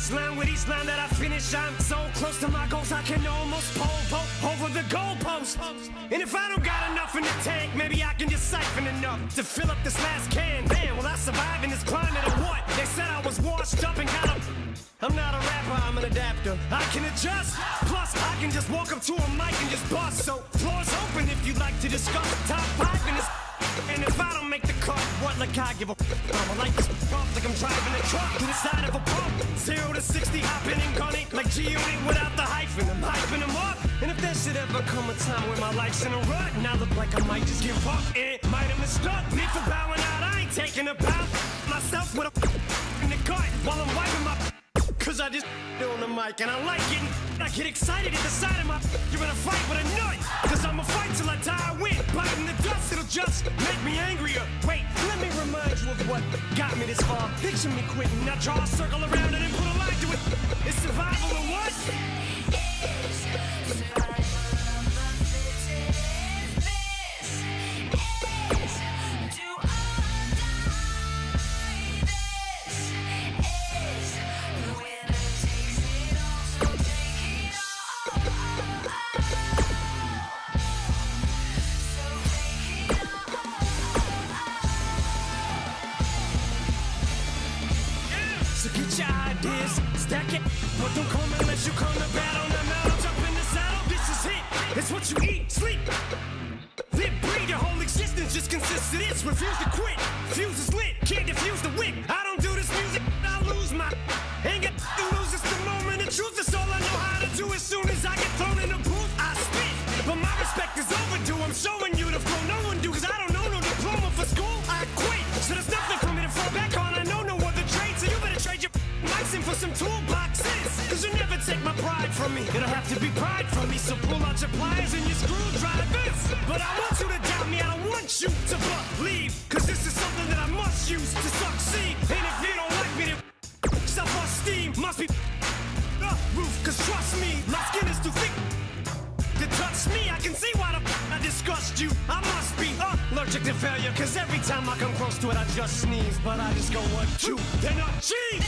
Line with each line that I finish, I'm so close to my goals I can almost pole vault over the goalpost. And if I don't got enough in the tank, maybe I can just siphon enough to fill up this last can. Man, will I survive in this climate or what? They said I was washed up and got up. I'm not a rapper, I'm an adapter. I can adjust, plus I can just walk up to a mic and just bust. So floor's open if you'd like to discuss top 5 in this. And if I don't make the cut, what like I give a I'ma light this off like I'm driving a truck to the side of a pump. 0 to 60, hopping and gunning like G-Unit without the hyphen. I'm hyping them up. And if there should ever come a time where my life's in a rut and I look like I might just give up, it might have mistook me for bowing out. I ain't taking a bow myself with a in the gut while I'm wiping my. Cause I just on the mic and I like it. I get excited at the sight of my. You're in a fight with a nut. Cause I'ma fight till I die, I win. Biting the dust, it'll just make me angrier. Wait, let me remind you of what got me this far. Picture me quitting, now draw a circle around it and put a line to it. It's survival or what? Stack it, but don't come unless you come to battle. Now I'll jump in the saddle, this is it. It's what you eat, sleep, live, breathe. Your whole existence just consists of this. Refuse to quit, fuse is lit, can't defuse the wick. I don't do this music, I lose my. Ain't got to lose, it's the moment of truth. It's all I know how to do. As soon as I get thrown in the booth, I spit. But my respect is overdue, I'm showing you the flow no one do. Cause I don't know no diploma for school, I quit. So there's nothing for me to fall back on. I know no other trade, so you better trade your mics in for some toolboxes. Cause you'll never take my pride from me. It'll have to be pride from me. So pull out your pliers and your screwdrivers. But I want you to doubt me, I don't want you to believe. Cause this is something that I must use to succeed. And if you don't like me, then self-esteem must be the roof. Cause trust me, my skin is too thick to touch me. I can see why the I disgust you. I must be allergic to failure. Cause every time I come close to it, I just sneeze. But I just go 1, 2, then achieve.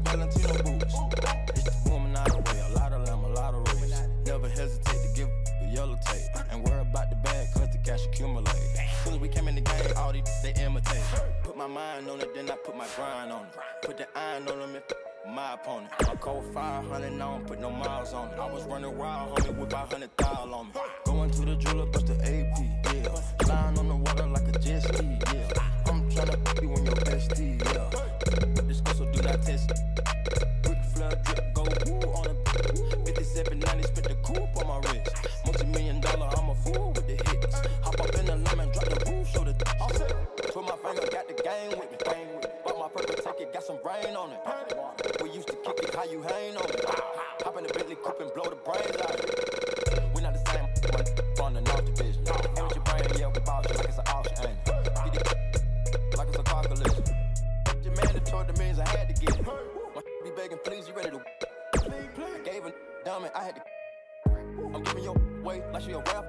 Valentino boots. It's the woman out of the way, a lot of lamb, a lot of race. my mind on it, then I put my grind on it. Put the iron on them if my opponent. My code 500, I don't put no miles on it. I was running wild, homie, with 500,000 on me. Going to the jeweler, bust the AP, yeah. Flying on the water like a jet ski, yeah. I'm tryna you on your bestie, yeah. This go, so do not test. Quick flood, drip, go woo on it. 5790, spit the coupe on my wrist. Multi-million-dollar, I'm a fool with the hits. Hop up in the lemon, drop the roof, show the put my finger, got the game with me. But my purple ticket got some rain on it. We used to kick it, how you hang on it. Hop in the Bentley coupe and blow the brains out of it. We not the same one from the North Division. Ain't with your brain, yeah, we bout you like it's an auction, ain't it? Like it's a car collision. Your mandatory, the means I had to get it. My be begging, please, you ready to I gave a diamond, I had to I'm giving your way like she a rap.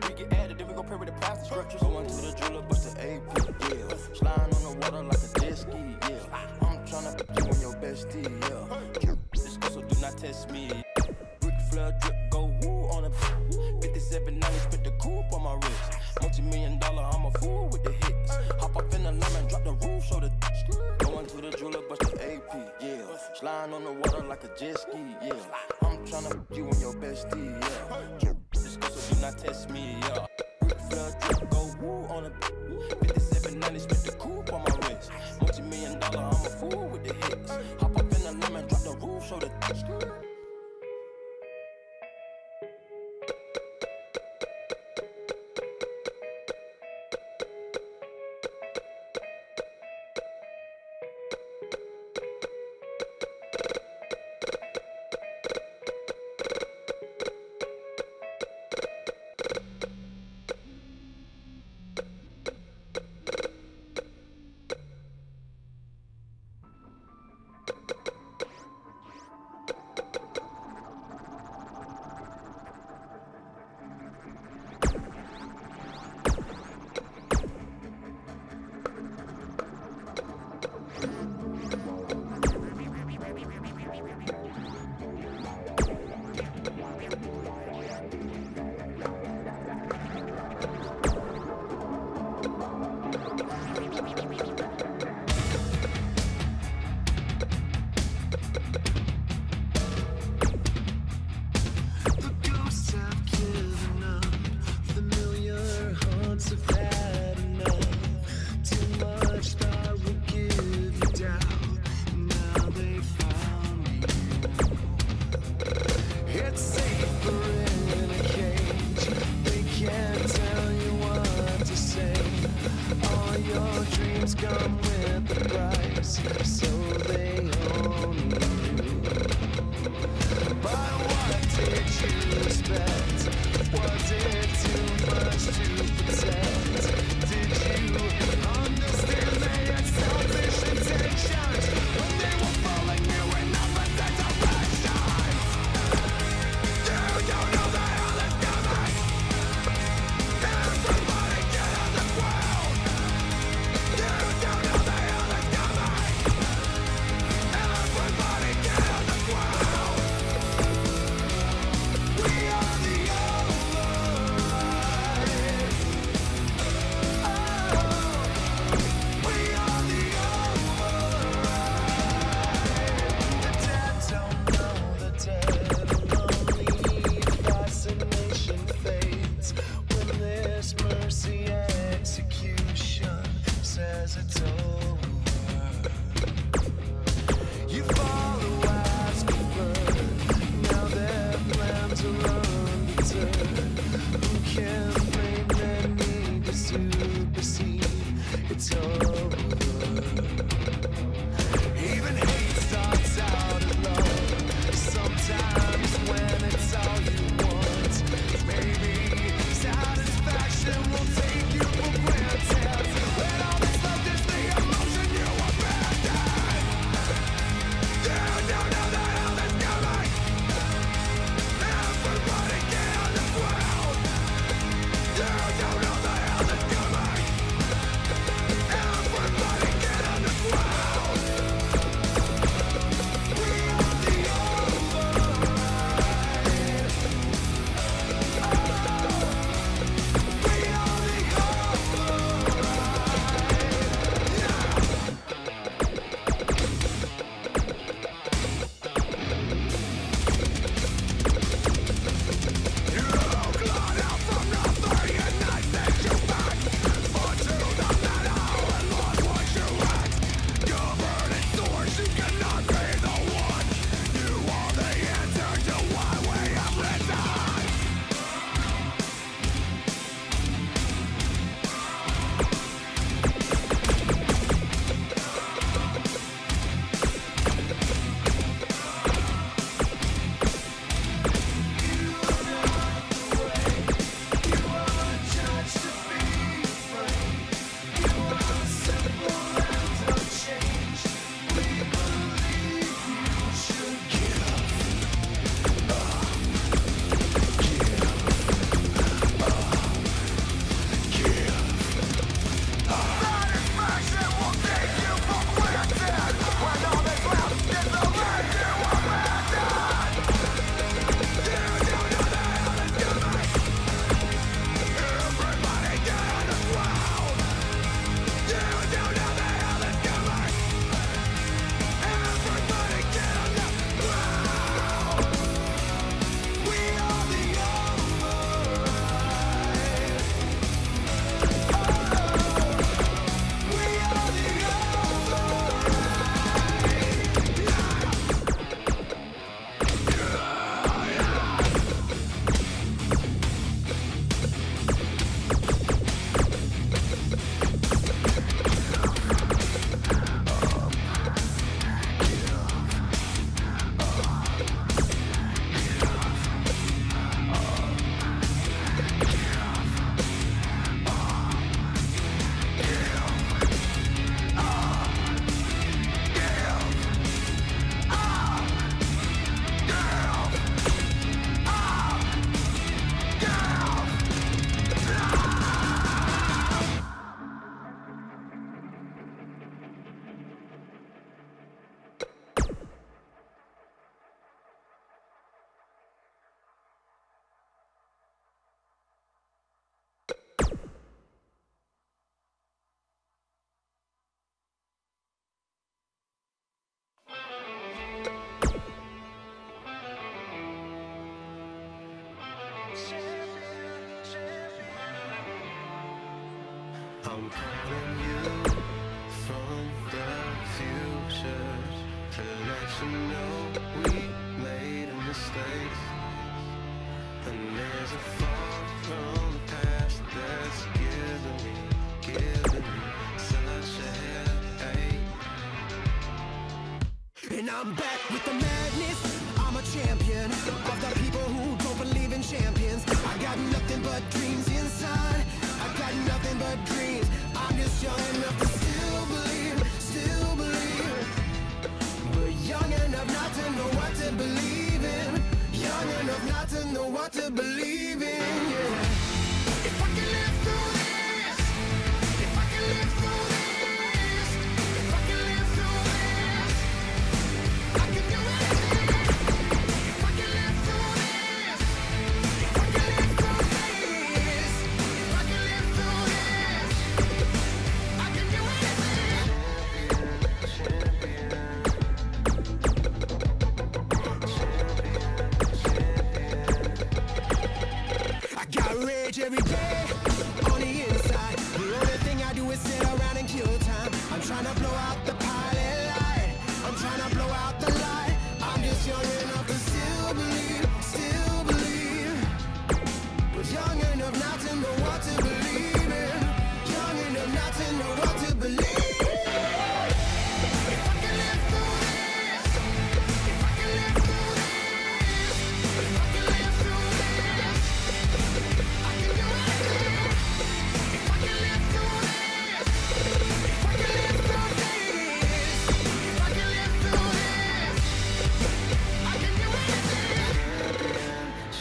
We get added, then we go pray with the pastor scriptures. Going to the jeweler, bust the AP, yeah. Sliding on the water like a jet ski, yeah. I'm tryna you on your bestie, yeah. This go, so do not test me. Brick flood, drip, go woo on a 5790, spit the coupe on my wrist. Multi-million-dollar, I'm a fool with the hits. Hop up in the lemon, drop the roof, show the going to the jeweler, bust the AP, yeah. Sliding on the water like a jet ski, yeah. I'm tryna you on your bestie, yeah. This go, so do not test me, yeah. Brick flood, drip, go woo on a 5790, spit the coupe on my wrist. Multi-million-dollar, I'm a fool with the hits. Hop up in the lemon, drop the roof, show the I'm calling you from the future to let you know we made a mistake. And there's a far from the past that's giving me such a headache. And I'm back with the madness. I'm a champion of the people who don't believe in champions. I got nothing but dreams inside. I got nothing but dreams. I'm just young enough to still believe, but young enough not to know what to believe in. Young enough not to know what to believe in. Yeah. If I can live through this, if I can live through this, if I can live through this, I can do anything. If I can live through this, if I can live through this, if I can live through this, I can do anything. I got rage every day on the inside. The only thing I do is sit around and kill time. I'm trying to blow out the pilot light. I'm trying to blow out the light. I'm just young enough to still believe, but young enough not to know what to believe in. Young enough not to know what to believe. If I can live through this, if I can live through this, if I can live through this, I can do anything. If I can live through this, if I can live through this, if I can live through this, I can do anything.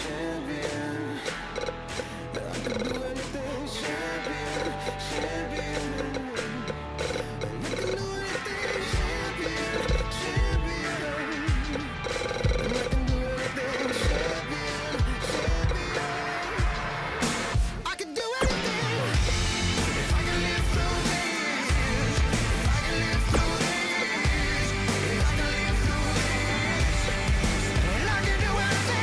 Champion, I can do anything. Champion, champion, I can do anything. Champion, champion, I can do anything. Champion, champion, I can do anything. If I can live through this, if I can live through this, if I can live through this, and I can do anything. I can do anything.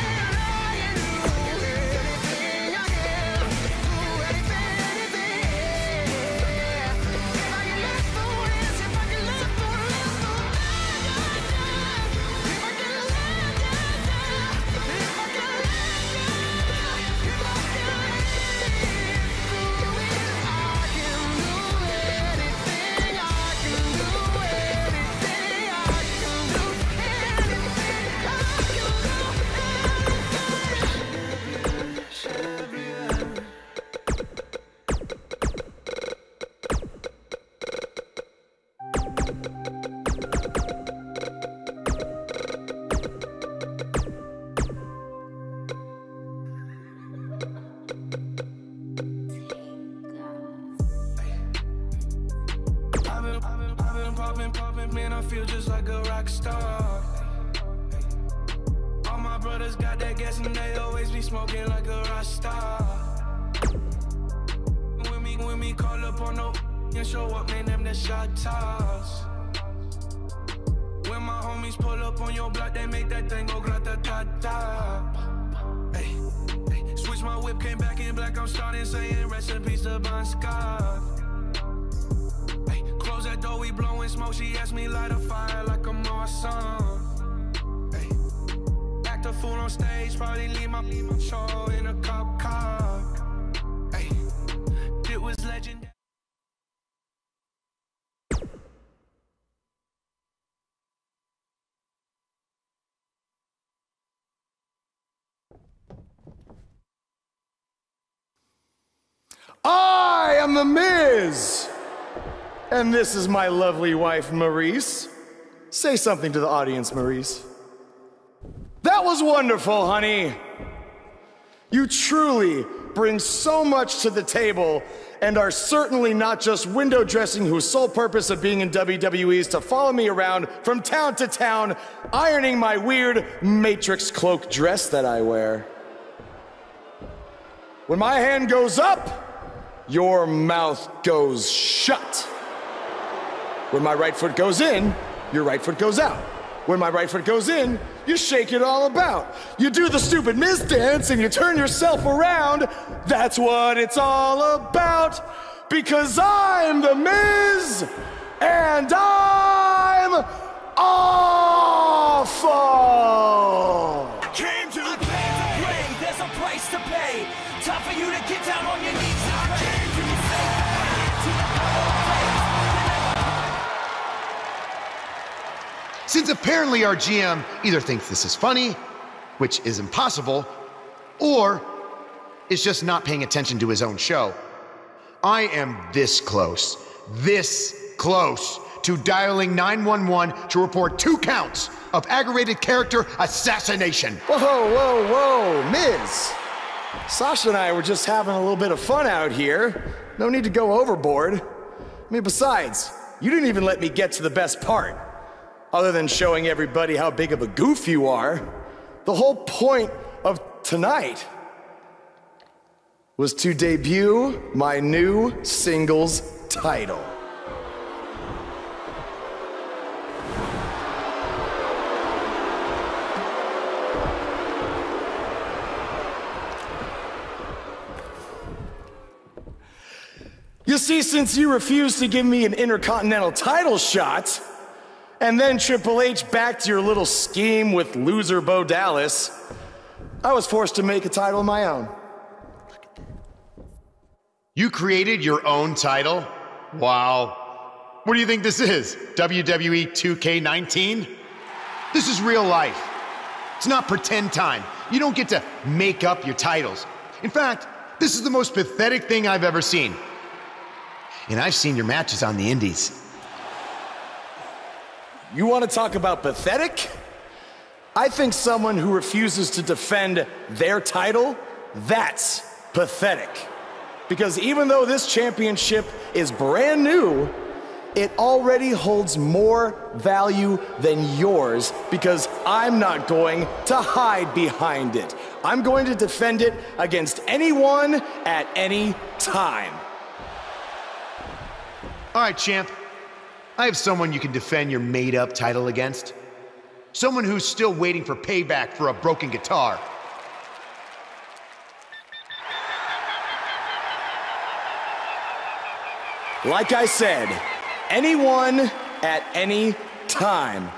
I can do anything, anything. If I can live through this, if I can live through this, if I can I've been popping, man, I feel just like a rock star. All my brothers got that gas and they always be smoking like a rock star. When me call up on no and show up, man, them the shot toss. When my homies pull up on your block, they make that thing go grata-ta-ta. Hey, switch my whip, came back in black, I'm starting saying rest in peace to Bon Scott. Close that door, we blowing smoke. She asked me light a fire like I'm awesome. Hey, act a fool on stage, probably leave my show in a cop car. Hey, it was legendary. I am The Miz! And this is my lovely wife, Maurice. Say something to the audience, Maurice. That was wonderful, honey. You truly bring so much to the table and are certainly not just window dressing whose sole purpose of being in WWE is to follow me around from town to town, ironing my weird Matrix cloak dress that I wear. When my hand goes up, your mouth goes shut. When my right foot goes in, your right foot goes out. When my right foot goes in, you shake it all about. You do the stupid Miz dance and you turn yourself around. That's what it's all about. because I'm The Miz, and I'm awful! Came to play, there's a price to pay. Time for you to get down on your knees. Since apparently our GM either thinks this is funny, which is impossible, or is just not paying attention to his own show, I am this close to dialing 911 to report 2 counts of aggravated character assassination. Whoa, Miz. Sasha and I were just having a little bit of fun out here. No need to go overboard. I mean, besides, you didn't even let me get to the best part. Other than showing everybody how big of a goof you are, the whole point of tonight was to debut my new singles title. You see, since you refused to give me an Intercontinental title shot, and then Triple H backed your little scheme with loser Bo Dallas, I was forced to make a title of my own. You created your own title? Wow. What do you think this is? WWE 2K19? This is real life. It's not pretend time. You don't get to make up your titles. In fact, this is the most pathetic thing I've ever seen. And I've seen your matches on the indies. You want to talk about pathetic? I think someone who refuses to defend their title, that's pathetic. Because even though this championship is brand new, it already holds more value than yours because I'm not going to hide behind it. I'm going to defend it against anyone at any time. All right, champ. I have someone you can defend your made-up title against. Someone who's still waiting for payback for a broken guitar. Like I said, anyone at any time.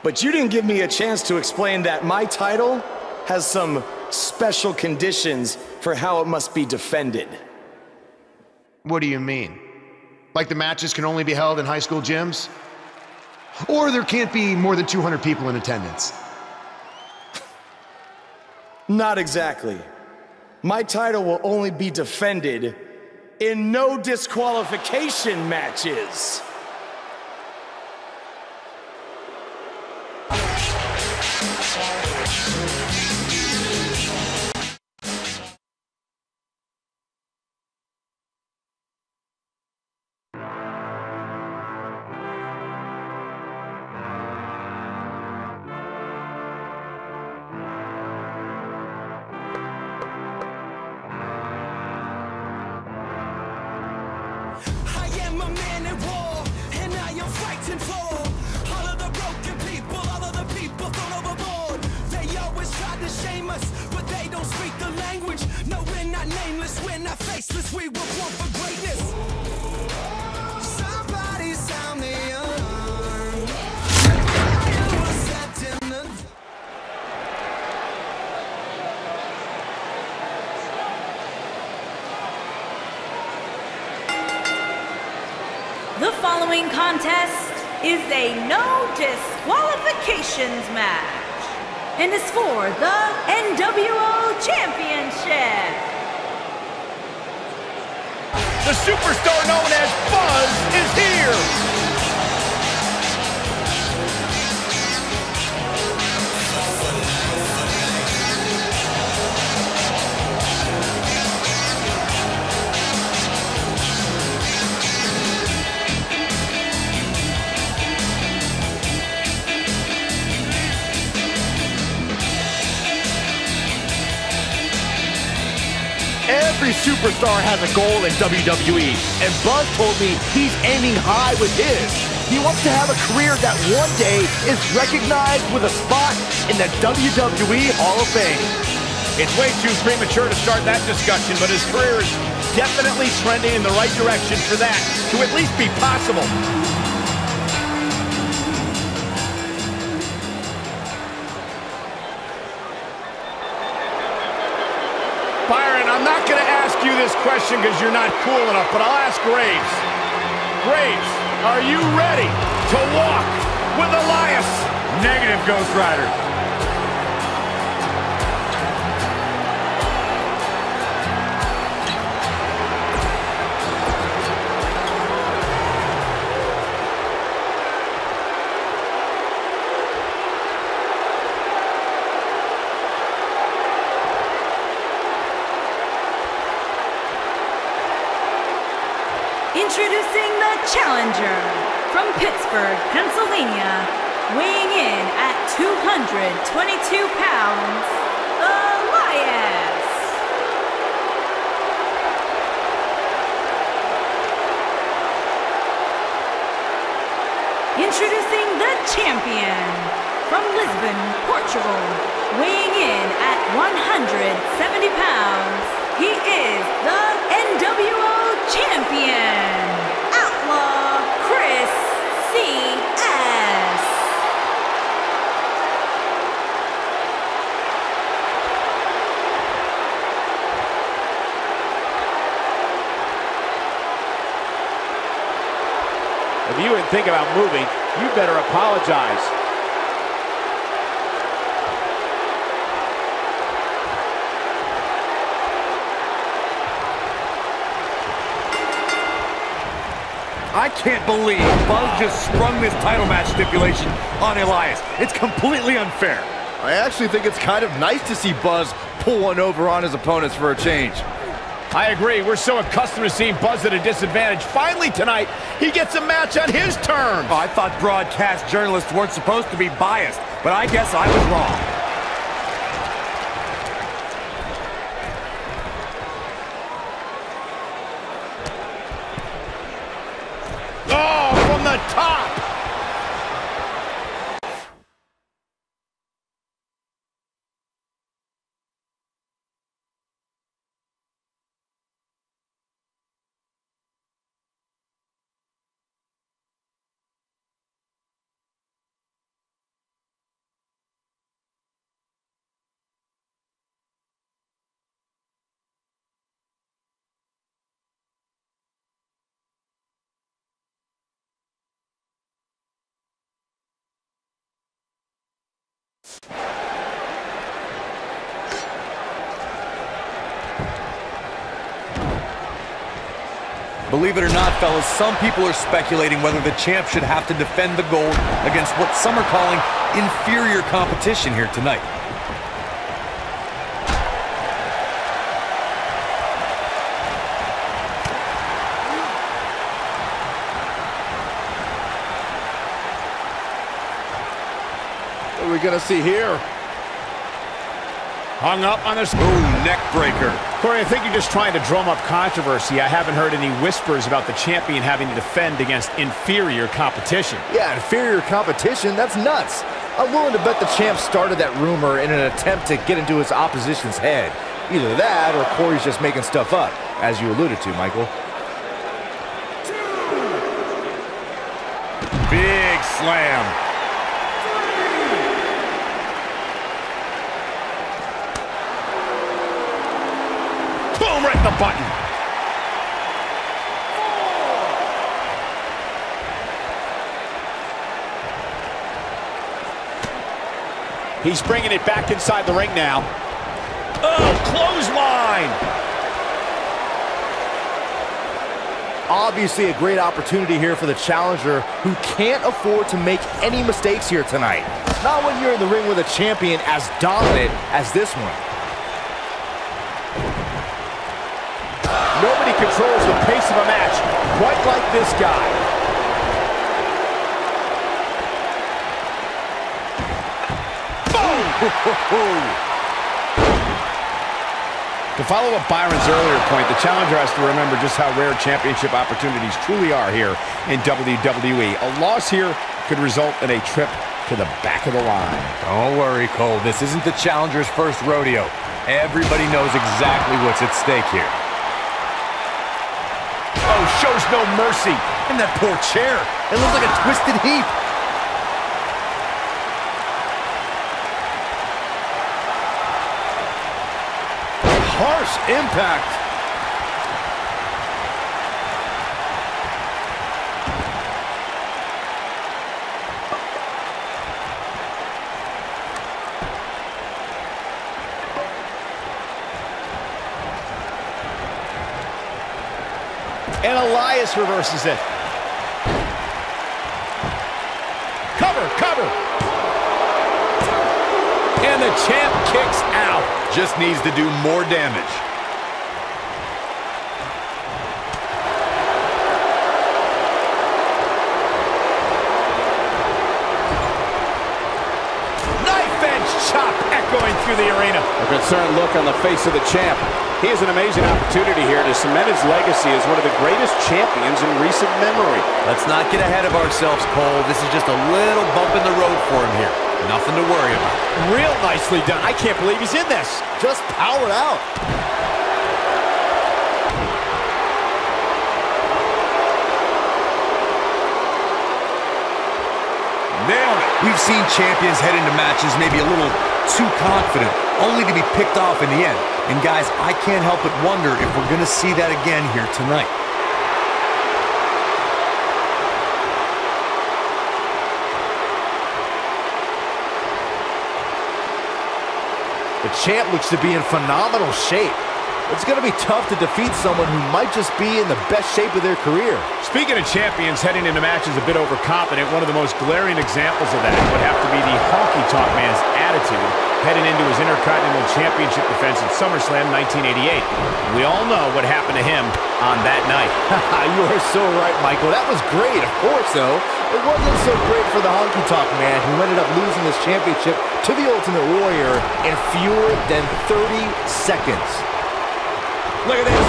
But you didn't give me a chance to explain that my title has some special conditions for how it must be defended. What do you mean? Like the matches can only be held in high school gyms? Or there can't be more than 200 people in attendance? Not exactly. My title will only be defended in no disqualification matches. The following contest is a no disqualifications match and is for the NWO Championship. The superstar known as Buzz is here. Every superstar has a goal in WWE, and Buzz told me he's aiming high with his. He wants to have a career that one day is recognized with a spot in the WWE Hall of Fame. It's way too premature to start that discussion, but his career is definitely trending in the right direction for that to at least be possible. Byron, I'm not going to ask you this question because you're not cool enough, but I'll ask Graves. Graves, are you ready to walk with Elias? Negative, Ghost Rider. Introducing the challenger from Pittsburgh, Pennsylvania, weighing in at 222 pounds, Elias. Introducing the champion from Lisbon, Portugal, weighing in at 170 pounds, he is the NWO champion, Outlaw Chris C.S. If you would think about moving, you better apologize. I can't believe Buzz just sprung this title match stipulation on Elias. It's completely unfair. I actually think it's kind of nice to see Buzz pull one over on his opponents for a change. I agree. We're so accustomed to seeing Buzz at a disadvantage. Finally tonight, he gets a match on his terms. Oh, I thought broadcast journalists weren't supposed to be biased, but I guess I was wrong. Top! Believe it or not, fellas, some people are speculating whether the champ should have to defend the gold against what some are calling inferior competition here tonight. What are we gonna see here? Hung up on this. Ooh, neck breaker. Corey, I think you're just trying to drum up controversy. I haven't heard any whispers about the champion having to defend against inferior competition. Yeah, inferior competition? That's nuts. I'm willing to bet the champ started that rumor in an attempt to get into his opposition's head. Either that or Corey's just making stuff up, as you alluded to, Michael. Big slam. Boom, right in the button. He's bringing it back inside the ring now. Oh, clothesline. Obviously a great opportunity here for the challenger who can't afford to make any mistakes here tonight. Not when you're in the ring with a champion as dominant as this one. Nobody controls the pace of a match quite like this guy. Boom! To follow up Byron's earlier point, the challenger has to remember just how rare championship opportunities truly are here in WWE. A loss here could result in a trip to the back of the line. Don't worry, Cole. This isn't the challenger's first rodeo. Everybody knows exactly what's at stake here. shows no mercy. And that poor chair. It looks like a twisted heap. Harsh impact. And Elias reverses it. Cover, cover. And the champ kicks out. Just needs to do more damage. Knife edge chop echoing through the arena. A concerned look on the face of the champ. He has an amazing opportunity here to cement his legacy as one of the greatest champions in recent memory. Let's not get ahead of ourselves, Cole. This is just a little bump in the road for him here. Nothing to worry about. Real nicely done. I can't believe he's in this. Just power out. Nailed it. We've seen champions head into matches maybe a little too confident, only to be picked off in the end. And guys, I can't help but wonder if we're going to see that again here tonight. The champ looks to be in phenomenal shape. It's going to be tough to defeat someone who might just be in the best shape of their career. Speaking of champions heading into matches a bit overconfident, one of the most glaring examples of that would have to be the Honky Tonk Man's attitude heading into his Intercontinental Championship defense at SummerSlam 1988. We all know what happened to him on that night. You are so right, Michael. That was great, of course, though. It wasn't so great for the Honky Tonk Man, who ended up losing his championship to the Ultimate Warrior in fewer than 30 seconds. Look at this.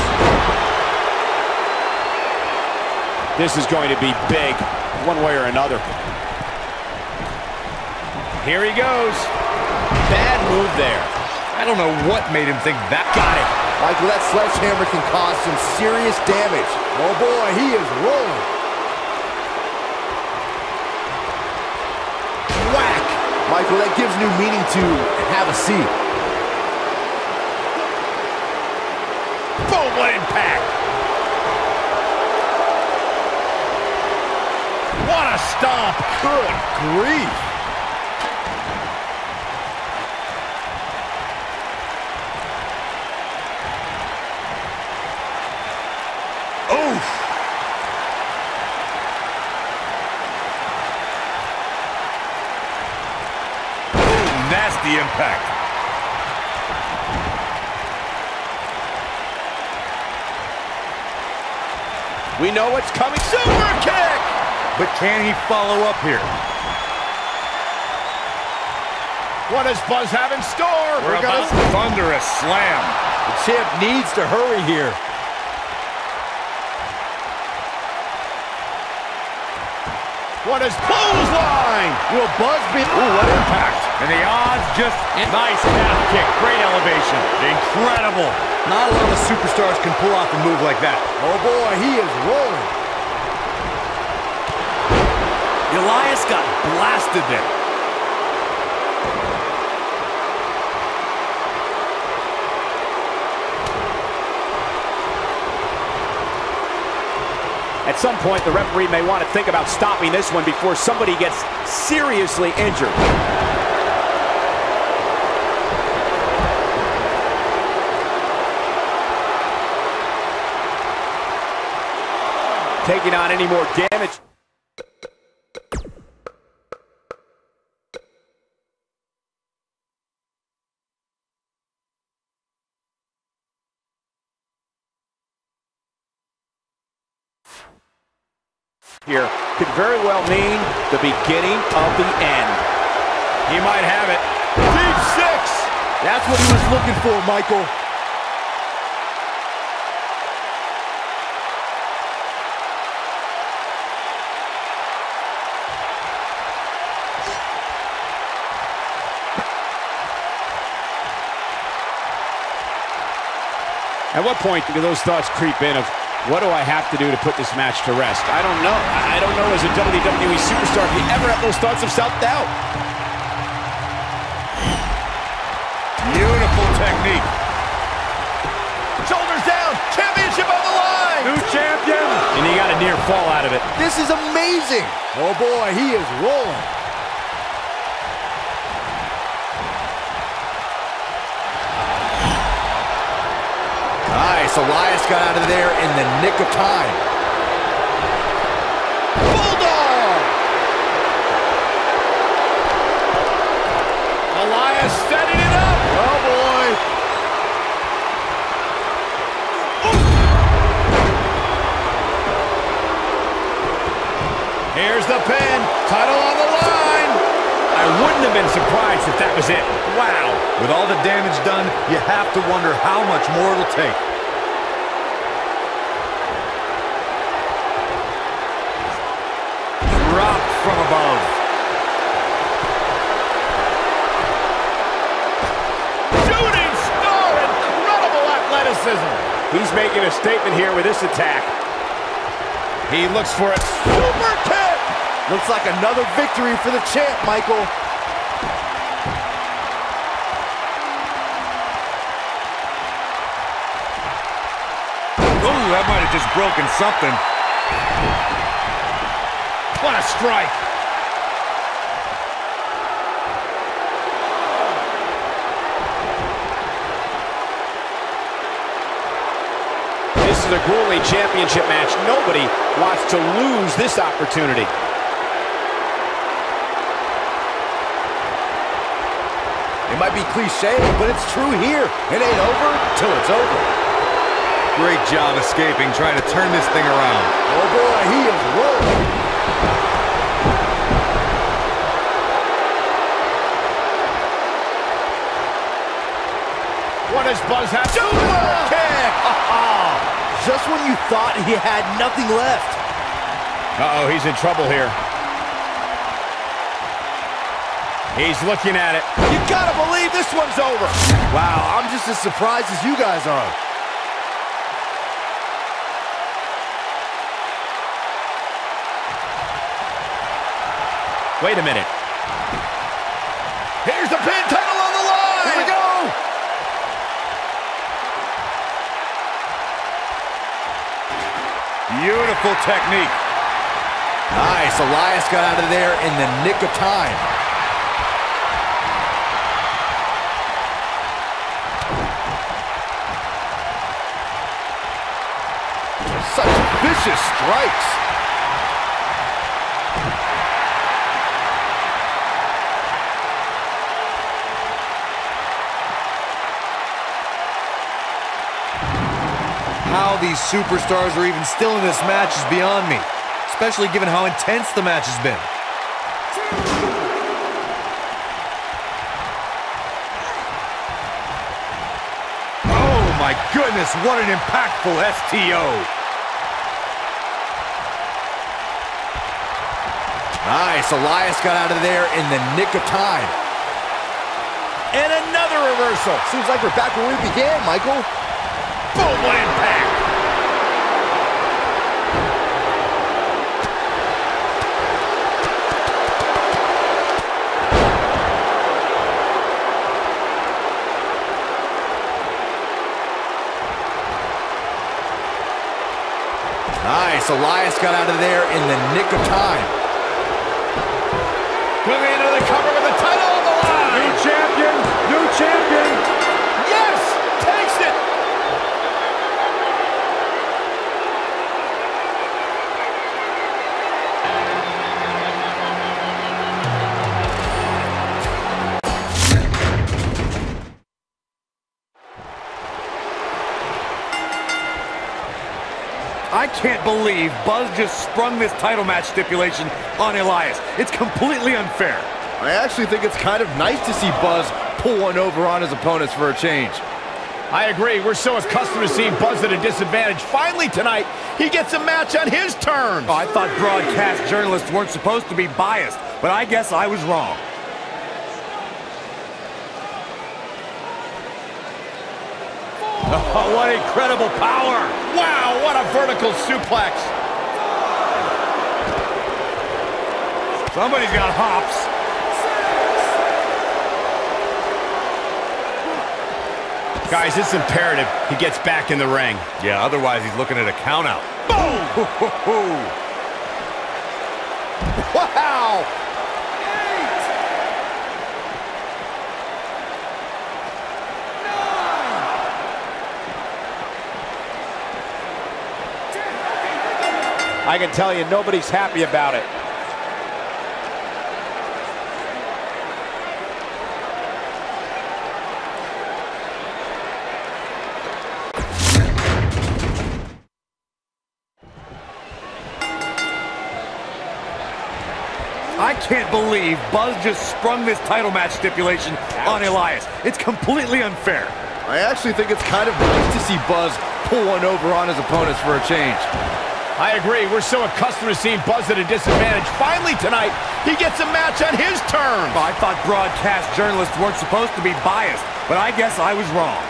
This is going to be big, one way or another. Here he goes. Bad move there. I don't know what made him think that. Got it. Michael, that sledgehammer can cause some serious damage. Oh boy, he is rolling. Whack. Michael, that gives new meaning to have a seat. Boom, what impact. What a stomp. Good grief. Oof. Ooh, nasty impact. We know what's coming. Super kick! But can he follow up here? What does Buzz have in store? We're about thunderous slam. The champ needs to hurry here. What is clothesline? Will Buzz be... Ooh, what impact. And the odds just... Nice half kick. Great elevation. Incredible. Not a lot of superstars can pull off a move like that. Oh boy, he is rolling. Elias got blasted there. At some point, the referee may want to think about stopping this one before somebody gets seriously injured. Taking on any more damage. Here could very well mean the beginning of the end. He might have it. Deep six! That's what he was looking for, Michael. At what point do those thoughts creep in of What do I have to do to put this match to rest? I don't know. I don't know as a WWE superstar if you ever have those thoughts of self-doubt. Beautiful technique. Shoulders down, championship on the line. New champion. And he got a near fall out of it. This is amazing. Oh boy, he is rolling. Nice, Elias got out of there in the nick of time. Bulldog! Elias setting it up. Oh boy. Here's the pin. Title on the line. I wouldn't have been surprised if that was it. Wow. With all the damage done, you have to wonder how much more it'll take. Dropped from above. Shooting star, incredible athleticism. He's making a statement here with this attack. He looks for it. Super kick! Looks like another victory for the champ, Michael. Ooh, that might have just broken something. What a strike. This is a grueling championship match. Nobody wants to lose this opportunity. It might be cliche, but it's true here. It ain't over till it's over. Great job escaping, trying to turn this thing around. Oh boy, he is rolling. What does Buzz have? Super kick! Just when you thought he had nothing left. Uh-oh, he's in trouble here. He's looking at it. You gotta believe this one's over. Wow, I'm just as surprised as you guys are. Wait a minute. Here's the pin, title on the line. Here we go. Beautiful technique. Nice, Elias got out of there in the nick of time. Such vicious strikes. How these superstars are even still in this match is beyond me, especially given how intense the match has been. Oh my goodness, what an impactful STO. Nice, Elias got out of there in the nick of time. And another reversal. Seems like we're back where we began, Michael. Boom, what impact! Nice, Elias got out of there in the nick of time. Coming into the cover with the title on the line! New champion! New champion! Yes! Takes it! I can't believe Buzz just sprung this title match stipulation on Elias. It's completely unfair. I actually think it's kind of nice to see Buzz pull one over on his opponents for a change. I agree. We're so accustomed to seeing Buzz at a disadvantage. Finally tonight, he gets a match on his terms. Oh, I thought broadcast journalists weren't supposed to be biased, but I guess I was wrong. Oh, what incredible power. Wow, what a vertical suplex. Somebody's got hops. Guys, it's imperative he gets back in the ring. Yeah, otherwise he's looking at a count out. Boom! Wow! I can tell you, nobody's happy about it. I can't believe Buzz just sprung this title match stipulation on Elias. It's completely unfair. I actually think it's kind of nice to see Buzz pull one over on his opponents for a change. I agree. We're so accustomed to seeing Buzz at a disadvantage. Finally tonight, he gets a match on his terms. I thought broadcast journalists weren't supposed to be biased, but I guess I was wrong.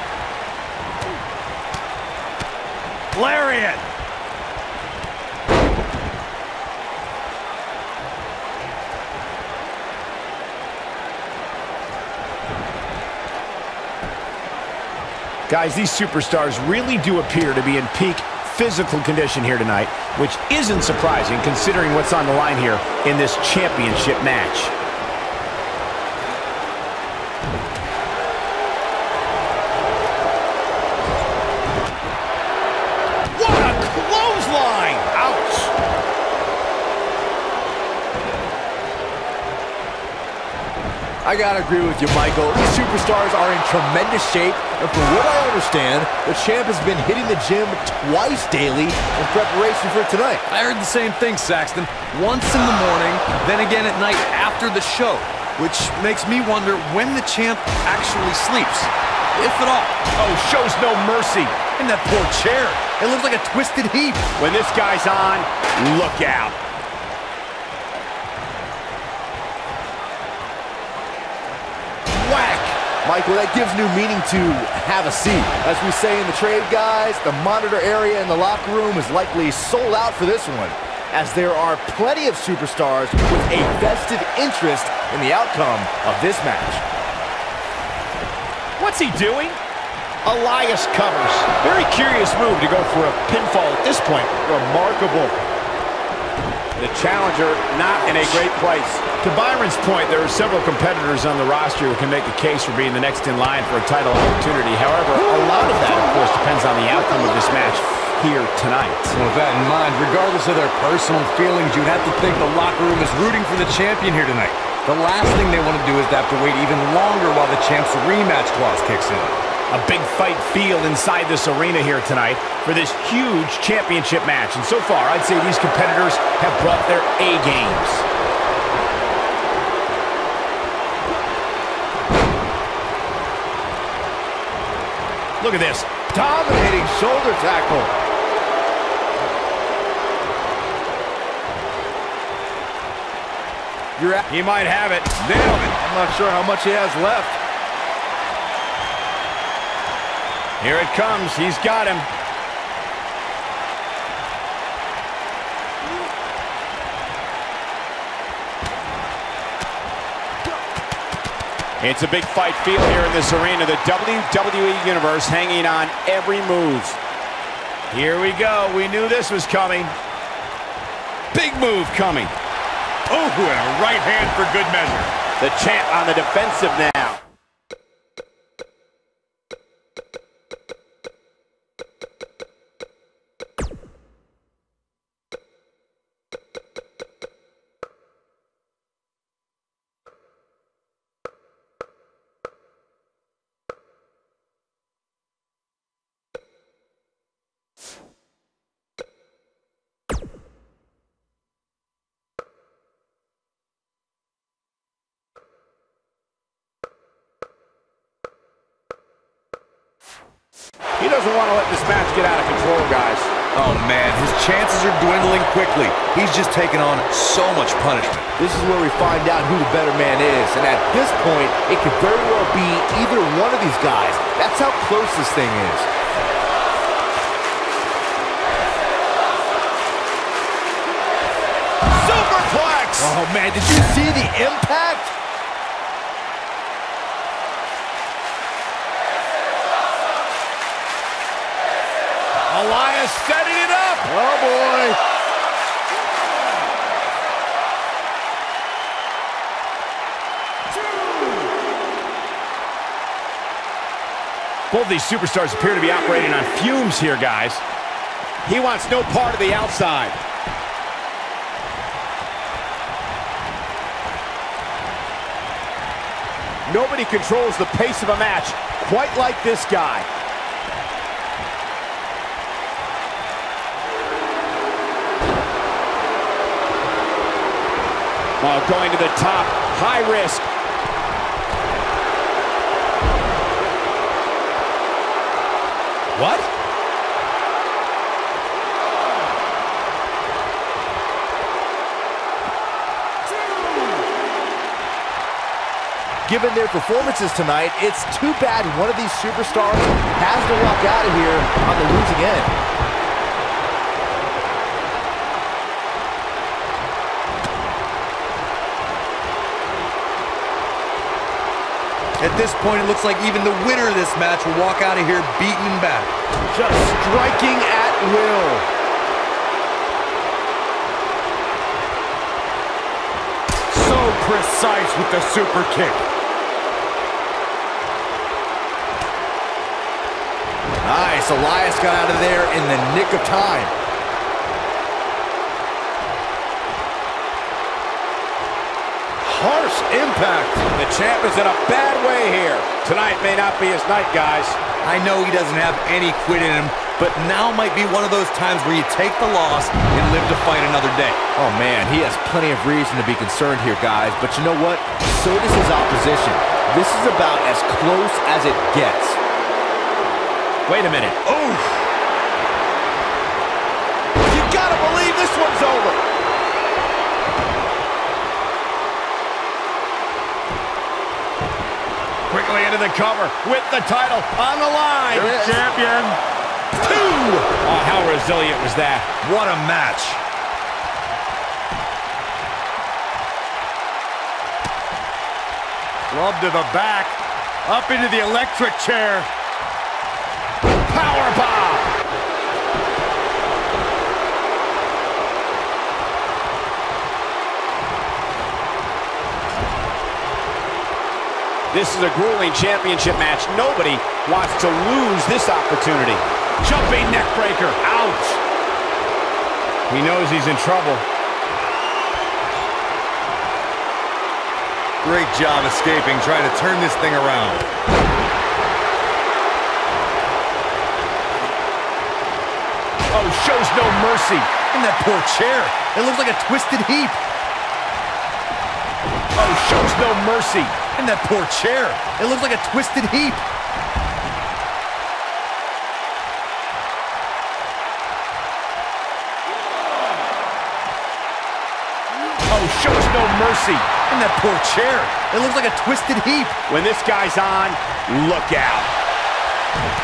Lariat! Guys, these superstars really do appear to be in peak physical condition here tonight, which isn't surprising considering what's on the line here in this championship match. What a clothesline! Ouch! I gotta agree with you, Michael. These superstars are in tremendous shape, and from what I understand, the champ has been hitting the gym twice daily in preparation for tonight. I heard the same thing, Saxton. Once in the morning, then again at night after the show, which makes me wonder when the champ actually sleeps, if at all. Oh, shows no mercy. And that poor chair, it looks like a twisted heap. When this guy's on, look out. Whack! Michael, that gives new meaning to have a seat. As we say in the trade, guys, the monitor area in the locker room is likely sold out for this one, as there are plenty of superstars with a vested interest in the outcome of this match. What's he doing? Elias covers. Very curious move to go for a pinfall at this point. Remarkable. The challenger not in a great place. To Byron's point, there are several competitors on the roster who can make a case for being the next in line for a title opportunity. However, a lot of that, of course, depends on the outcome of this match here tonight. So with that in mind, regardless of their personal feelings, you'd have to think the locker room is rooting for the champion here tonight. The last thing they want to do is to have to wait even longer while the champ's rematch clause kicks in. A big fight field inside this arena here tonight for this huge championship match. And so far, I'd say these competitors have brought their A games. Look at this. Dominating shoulder tackle. He might have it. Nailed it. I'm not sure how much he has left. Here it comes. He's got him. It's a big fight field here in this arena. The WWE Universe hanging on every move. Here we go. We knew this was coming. Big move coming. Oh, and a right hand for good measure. The champ on the defensive now. He doesn't want to let this match get out of control, guys. Oh, man, his chances are dwindling quickly. He's just taken on so much punishment. This is where we find out who the better man is, and at this point, it could very well be either one of these guys. That's how close this thing is. Superplex! Oh, man, did you see the impact? Elias setting it up. Oh, boy. Both these superstars appear to be operating on fumes here, guys. He wants no part of the outside. Nobody controls the pace of a match quite like this guy. Oh, going to the top, high risk. What? Given their performances tonight, it's too bad one of these superstars has to walk out of here on the losing end. At this point, it looks like even the winner of this match will walk out of here beaten and battered. Just striking at will. So precise with the super kick. Nice, Elias got out of there in the nick of time. Harsh impact. The champ is in a bad way here. Tonight may not be his night, guys. I know he doesn't have any quit in him, but now might be one of those times where you take the loss and live to fight another day. Oh, man, he has plenty of reason to be concerned here, guys. But you know what? So does his opposition. This is about as close as it gets. Wait a minute. Oh! You gotta believe this one's over. Quickly into the cover with the title on the line. Champion. 2! Oh, how resilient was that? What a match. Club to the back. Up into the electric chair. Power bomb. This is a grueling championship match. Nobody wants to lose this opportunity. Jumping neck breaker. Ouch. He knows he's in trouble. Great job escaping, trying to turn this thing around. Oh, shows no mercy. And that poor chair. It looks like a twisted heap. Oh, shows no mercy. And that poor chair. It looks like a twisted heap. Oh, shows no mercy. And that poor chair. It looks like a twisted heap. When this guy's on, look out.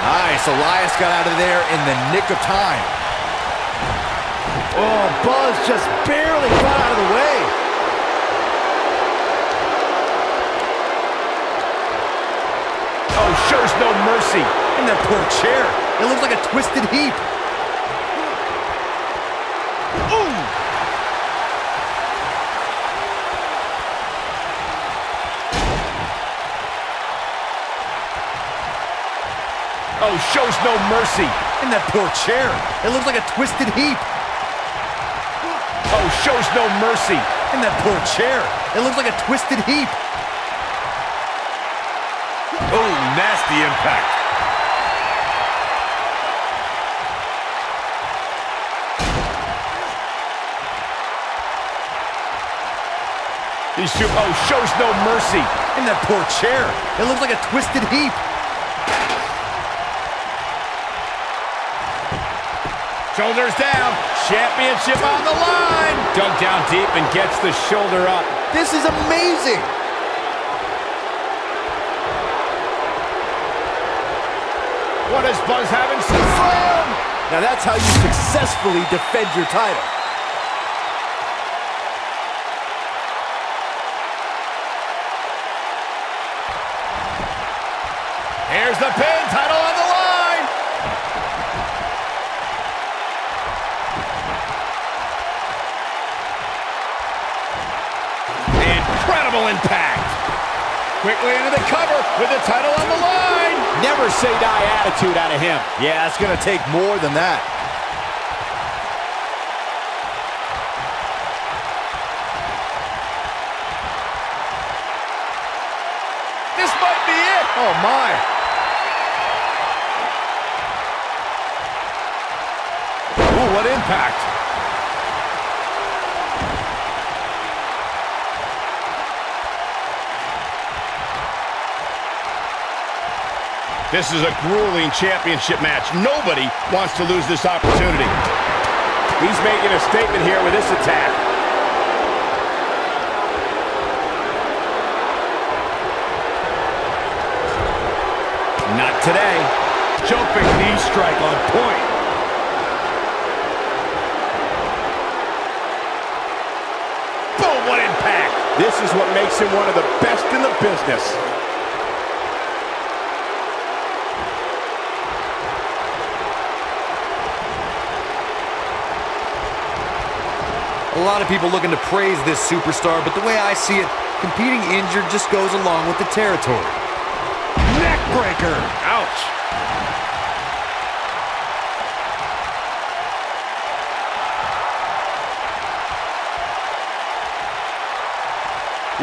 Nice, Elias got out of there in the nick of time. Oh, Buzz just barely got out of the way. Oh, shows no mercy. And that poor chair. It looks like a twisted heap. Ooh! Oh, shows no mercy. And that poor chair. It looks like a twisted heap. Oh, shows no mercy. And that poor chair. It looks like a twisted heap. Oh, nasty impact. Oh, shows no mercy. And that poor chair. It looks like a twisted heap. Shoulders down. Championship on the line. Dug down deep and gets the shoulder up. This is amazing. What does Buzz have in store? Now that's how you successfully defend your title. Here's the pin, title on the line. Incredible impact. Quickly into the cover with the title on the line. Never say die attitude out of him. Yeah, it's going to take more than that. This might be it. Oh, my. Ooh, what impact. This is a grueling championship match. Nobody wants to lose this opportunity. He's making a statement here with this attack. Not today. Jumping knee strike on point. Boom, what impact. This is what makes him one of the best in the business. A lot of people looking to praise this superstar, but the way I see it, competing injured just goes along with the territory. Neck breaker. Ouch.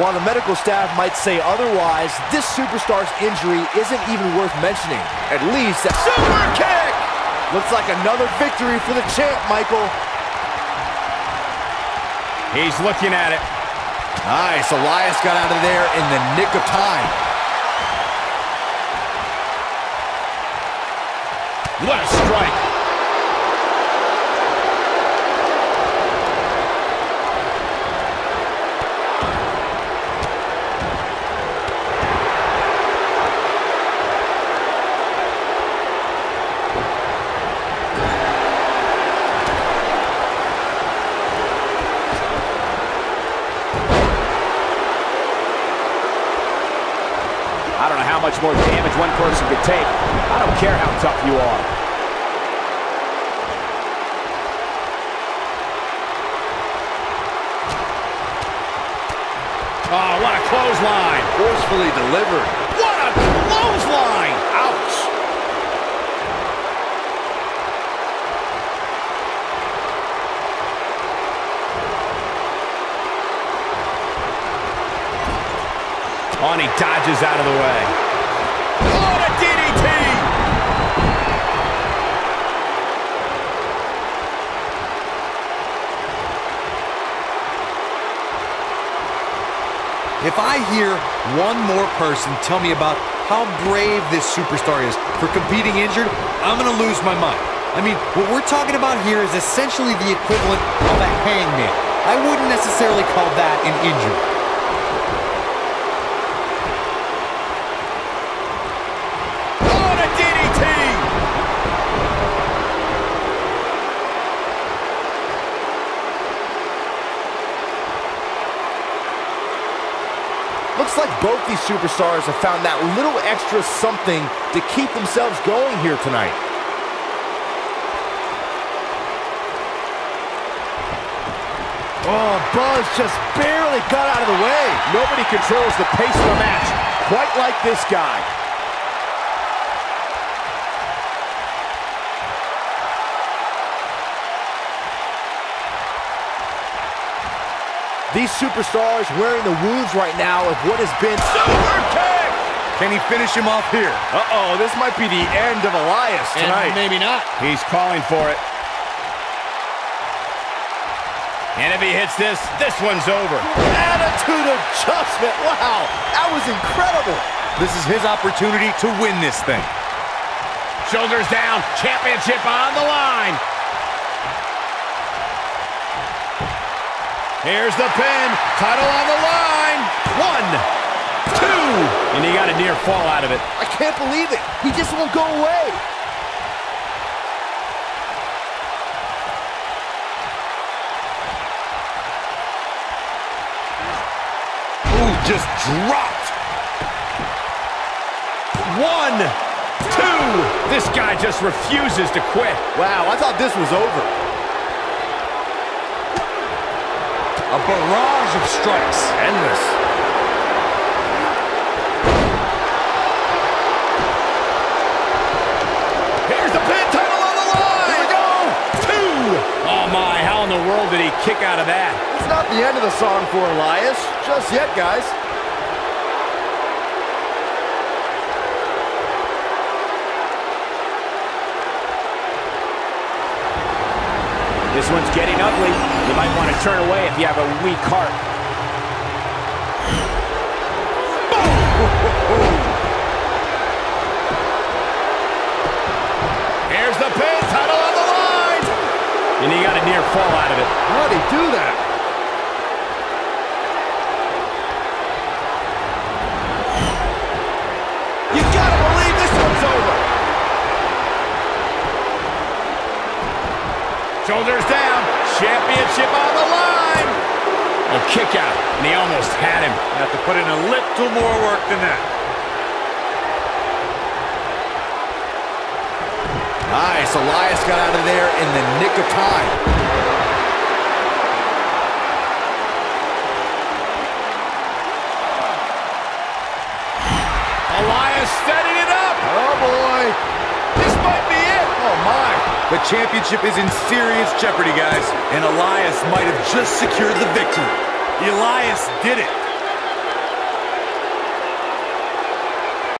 While the medical staff might say otherwise, this superstar's injury isn't even worth mentioning. At least that super kick. Looks like another victory for the champ, Michael. He's looking at it. Nice. Elias got out of there in the nick of time. What a strike. I don't know how much more damage one person could take. I don't care how tough you are. Oh, what a clothesline. Forcefully delivered. What a clothesline. Ouch. Oh, and he dodges out of the way. Oh, the DDT! If I hear one more person tell me about how brave this superstar is for competing injured, I'm going to lose my mind. I mean, what we're talking about here is essentially the equivalent of a hangman. I wouldn't necessarily call that an injury. Looks like both these superstars have found that little extra something to keep themselves going here tonight. Oh, Buzz just barely got out of the way. Nobody controls the pace of the match quite like this guy. These superstars wearing the wounds right now of what has been super kick. Can he finish him off here? Uh-oh, this might be the end of Elias tonight. And maybe not. He's calling for it. And if he hits this, this one's over. Attitude adjustment. Wow, that was incredible. This is his opportunity to win this thing. Shoulders down, championship on the line. Here's the pin. Title on the line. 1, 2. And he got a near fall out of it. I can't believe it. He just won't go away. Ooh, just dropped. 1, 2. This guy just refuses to quit. Wow, I thought this was over. A barrage of strikes. Endless. Here's the pin, title on the line. Here we go. 2. Oh my, how in the world did he kick out of that? It's not the end of the song for Elias. Just yet, guys. This one's getting ugly. You might want to turn away if you have a weak heart. Here's the pin, title on the line. And he got a near fall out of it. How'd he do that? You gotta believe this one's over. Shoulders down, championship on the line. A kick out, and he almost had him. You have to put in a little more work than that. Nice, Elias got out of there in the nick of time. Elias setting it up. Oh boy. This might be it. Oh my. The championship is in serious jeopardy, guys. And Elias might have just secured the victory. Elias did it.